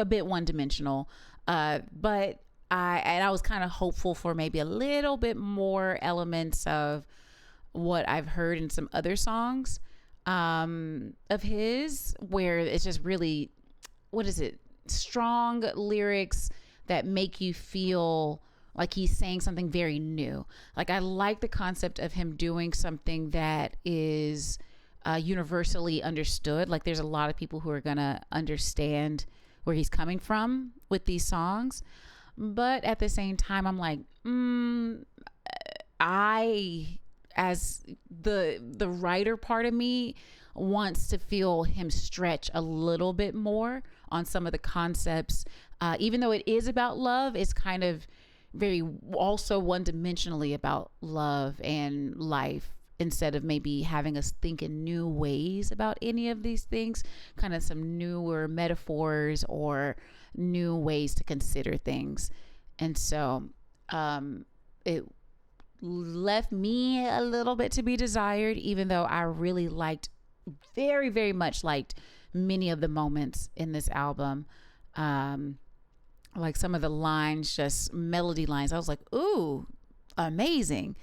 Speaker 1: bit one-dimensional. But I was kind of hopeful for maybe a little bit more elements of what I've heard in some other songs of his, where it's just really, strong lyrics that make you feel like he's saying something very new. Like, I like the concept of him doing something that is universally understood. Like, there's a lot of people who are gonna understand where he's coming from with these songs, but at the same time, I'm like, I, as the writer part of me, wants to feel him stretch a little bit more on some of the concepts, even though it is about love. It's kind of very also one-dimensionally about love and life instead of maybe having us think in new ways about any of these things, kind of some newer metaphors or new ways to consider things. And so it left me a little bit to be desired, even though I really very, very much liked many of the moments in this album. Like some of the lines, just melody lines, I was like, ooh, amazing.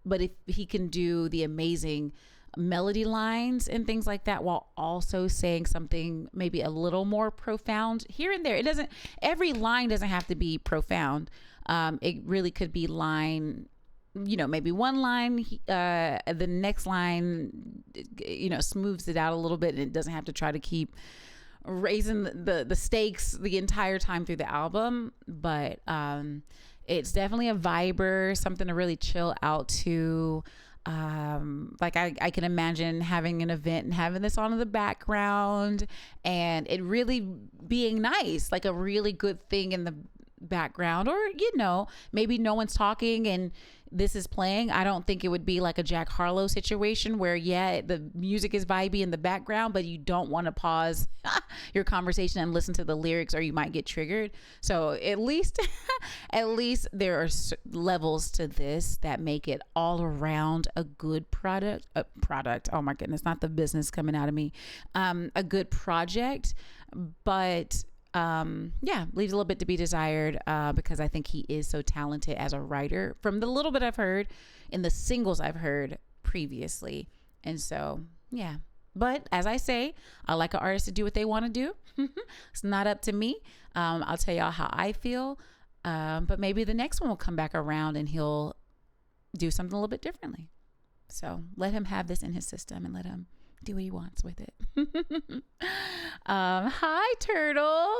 Speaker 1: But if he can do the amazing melody lines and things like that while also saying something maybe a little more profound here and there, every line doesn't have to be profound. It really could be maybe one line, the next line, smooths it out a little bit, and it doesn't have to try to keep raising the stakes the entire time through the album. But it's definitely a viber, something to really chill out to. I can imagine having an event and having this on in the background and it really being nice, like a really good thing in the background, or maybe no one's talking and this is playing. I don't think it would be like a Jack Harlow situation where the music is vibey in the background, but you don't want to pause your conversation and listen to the lyrics, or you might get triggered. So at least there are levels to this that make it all around a good product. Oh my goodness, not the business coming out of me. A good project, but leaves a little bit to be desired, because I think he is so talented as a writer from the little bit I've heard in the singles I've heard previously. And so, but as I say, I like an artist to do what they want to do. It's not up to me. I'll tell y'all how I feel. But maybe the next one will come back around and he'll do something a little bit differently. So let him have this in his system and let him do what he wants with it. Hi, Turtle.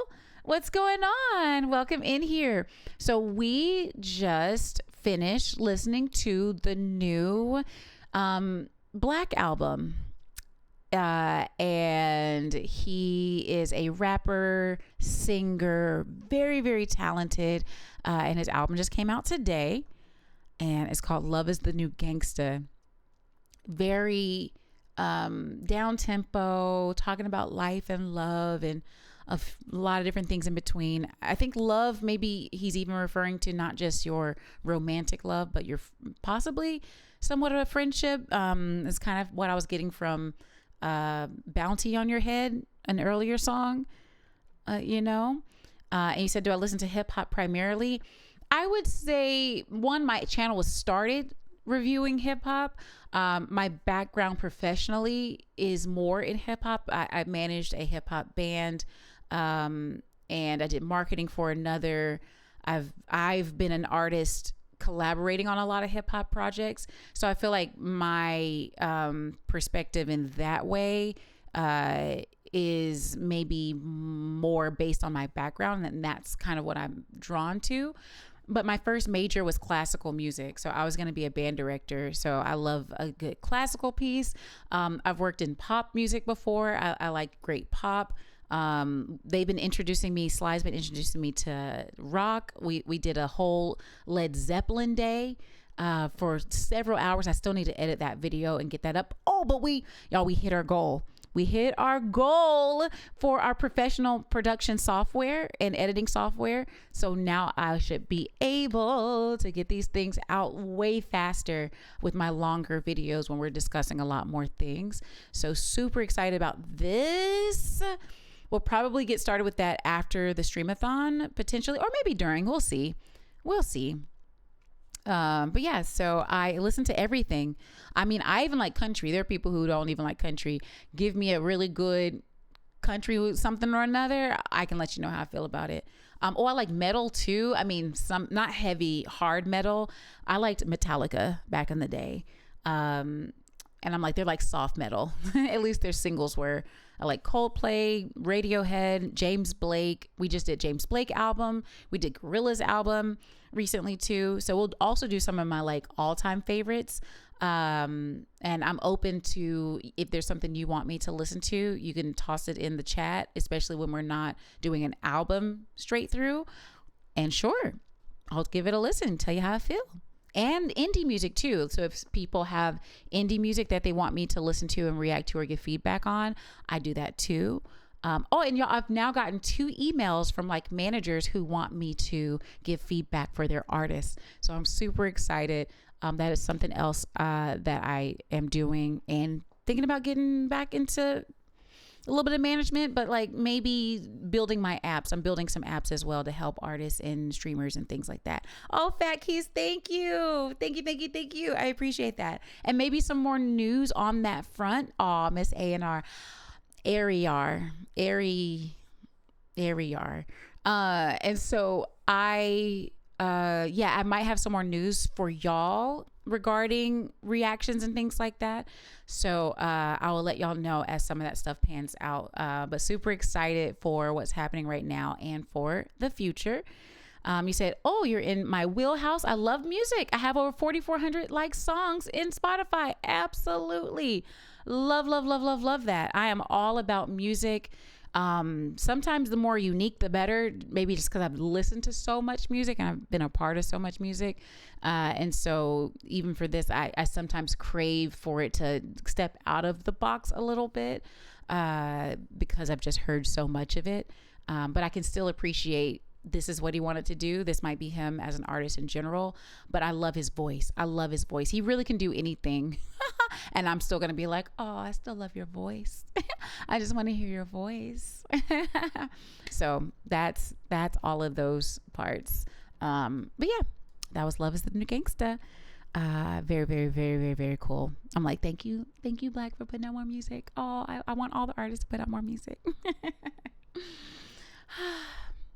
Speaker 1: What's going on? Welcome in here. So we just finished listening to the new Black album. And he is a rapper, singer, very, very talented. And his album just came out today. And it's called Love is the New Gangsta. Very down tempo, talking about life and love and a lot of different things in between. I think love, maybe he's even referring to not just your romantic love, but your possibly somewhat of a friendship. Is kind of what I was getting from Bounty on Your Head, an earlier song, and you said, do I listen to hip hop primarily? I would say my channel was started reviewing hip hop. My background professionally is more in hip hop. I managed a hip hop band, and I did marketing for another. I've been an artist collaborating on a lot of hip hop projects. So I feel like my perspective in that way is maybe more based on my background, and that's kind of what I'm drawn to. But my first major was classical music. So I was going to be a band director. So I love a good classical piece. I've worked in pop music before. I like great pop. They've been introducing me, Sly's been introducing me to rock. We did a whole Led Zeppelin day for several hours. I still need to edit that video and get that up. Oh, but we hit our goal. We hit our goal for our professional production software and editing software. So now I should be able to get these things out way faster with my longer videos when we're discussing a lot more things. So super excited about this. We'll probably get started with that after the streamathon potentially, or maybe during. We'll see. But yeah, so I listen to everything. I mean, I even like country. There are people who don't even like country. Give me a really good country with something or another, I can let you know how I feel about it. I like metal too. I mean, some not heavy, hard metal. I liked Metallica back in the day. And I'm like, they're like soft metal. At least their singles were. I like Coldplay, Radiohead, James Blake. We just did James Blake album. We did Gorillaz album recently too. So we'll also do some of my like all-time favorites. And I'm open to, if there's something you want me to listen to, you can toss it in the chat, especially when we're not doing an album straight through. And sure, I'll give it a listen, tell you how I feel. and indie music too. So if people have indie music that they want me to listen to and react to or give feedback on, I do that too. And y'all, I've now gotten 2 emails from like managers who want me to give feedback for their artists. So I'm super excited. That is something else that I am doing and thinking about getting back into a little bit of management, but like maybe building my apps. I'm building some apps as well to help artists and streamers and things like that. Oh, Fat Keys, thank you. Thank you, thank you, thank you. I appreciate that. And maybe some more news on that front. Oh, Miss A&R. Ariar. And so I might have some more news for y'all regarding reactions and things like that. So I will let y'all know as some of that stuff pans out. But super excited for what's happening right now and for the future. You said, oh, you're in my wheelhouse. I love music. I have over 4,400 like songs in Spotify. Absolutely. Love that. I am all about music. Sometimes the more unique, the better, maybe just because I've listened to so much music and I've been a part of so much music. And so even for this, I sometimes crave for it to step out of the box a little bit, because I've just heard so much of it. But I can still appreciate this is what he wanted to do. This might be him as an artist in general, but I love his voice. He really can do anything. And I'm still going to be like, oh, I still love your voice. I just want to hear your voice. So that's all of those parts. But yeah, that was Love is the New Gangsta. Very, very, very, very, very cool. I'm like, thank you, Black, for putting out more music. Oh, I want all the artists to put out more music.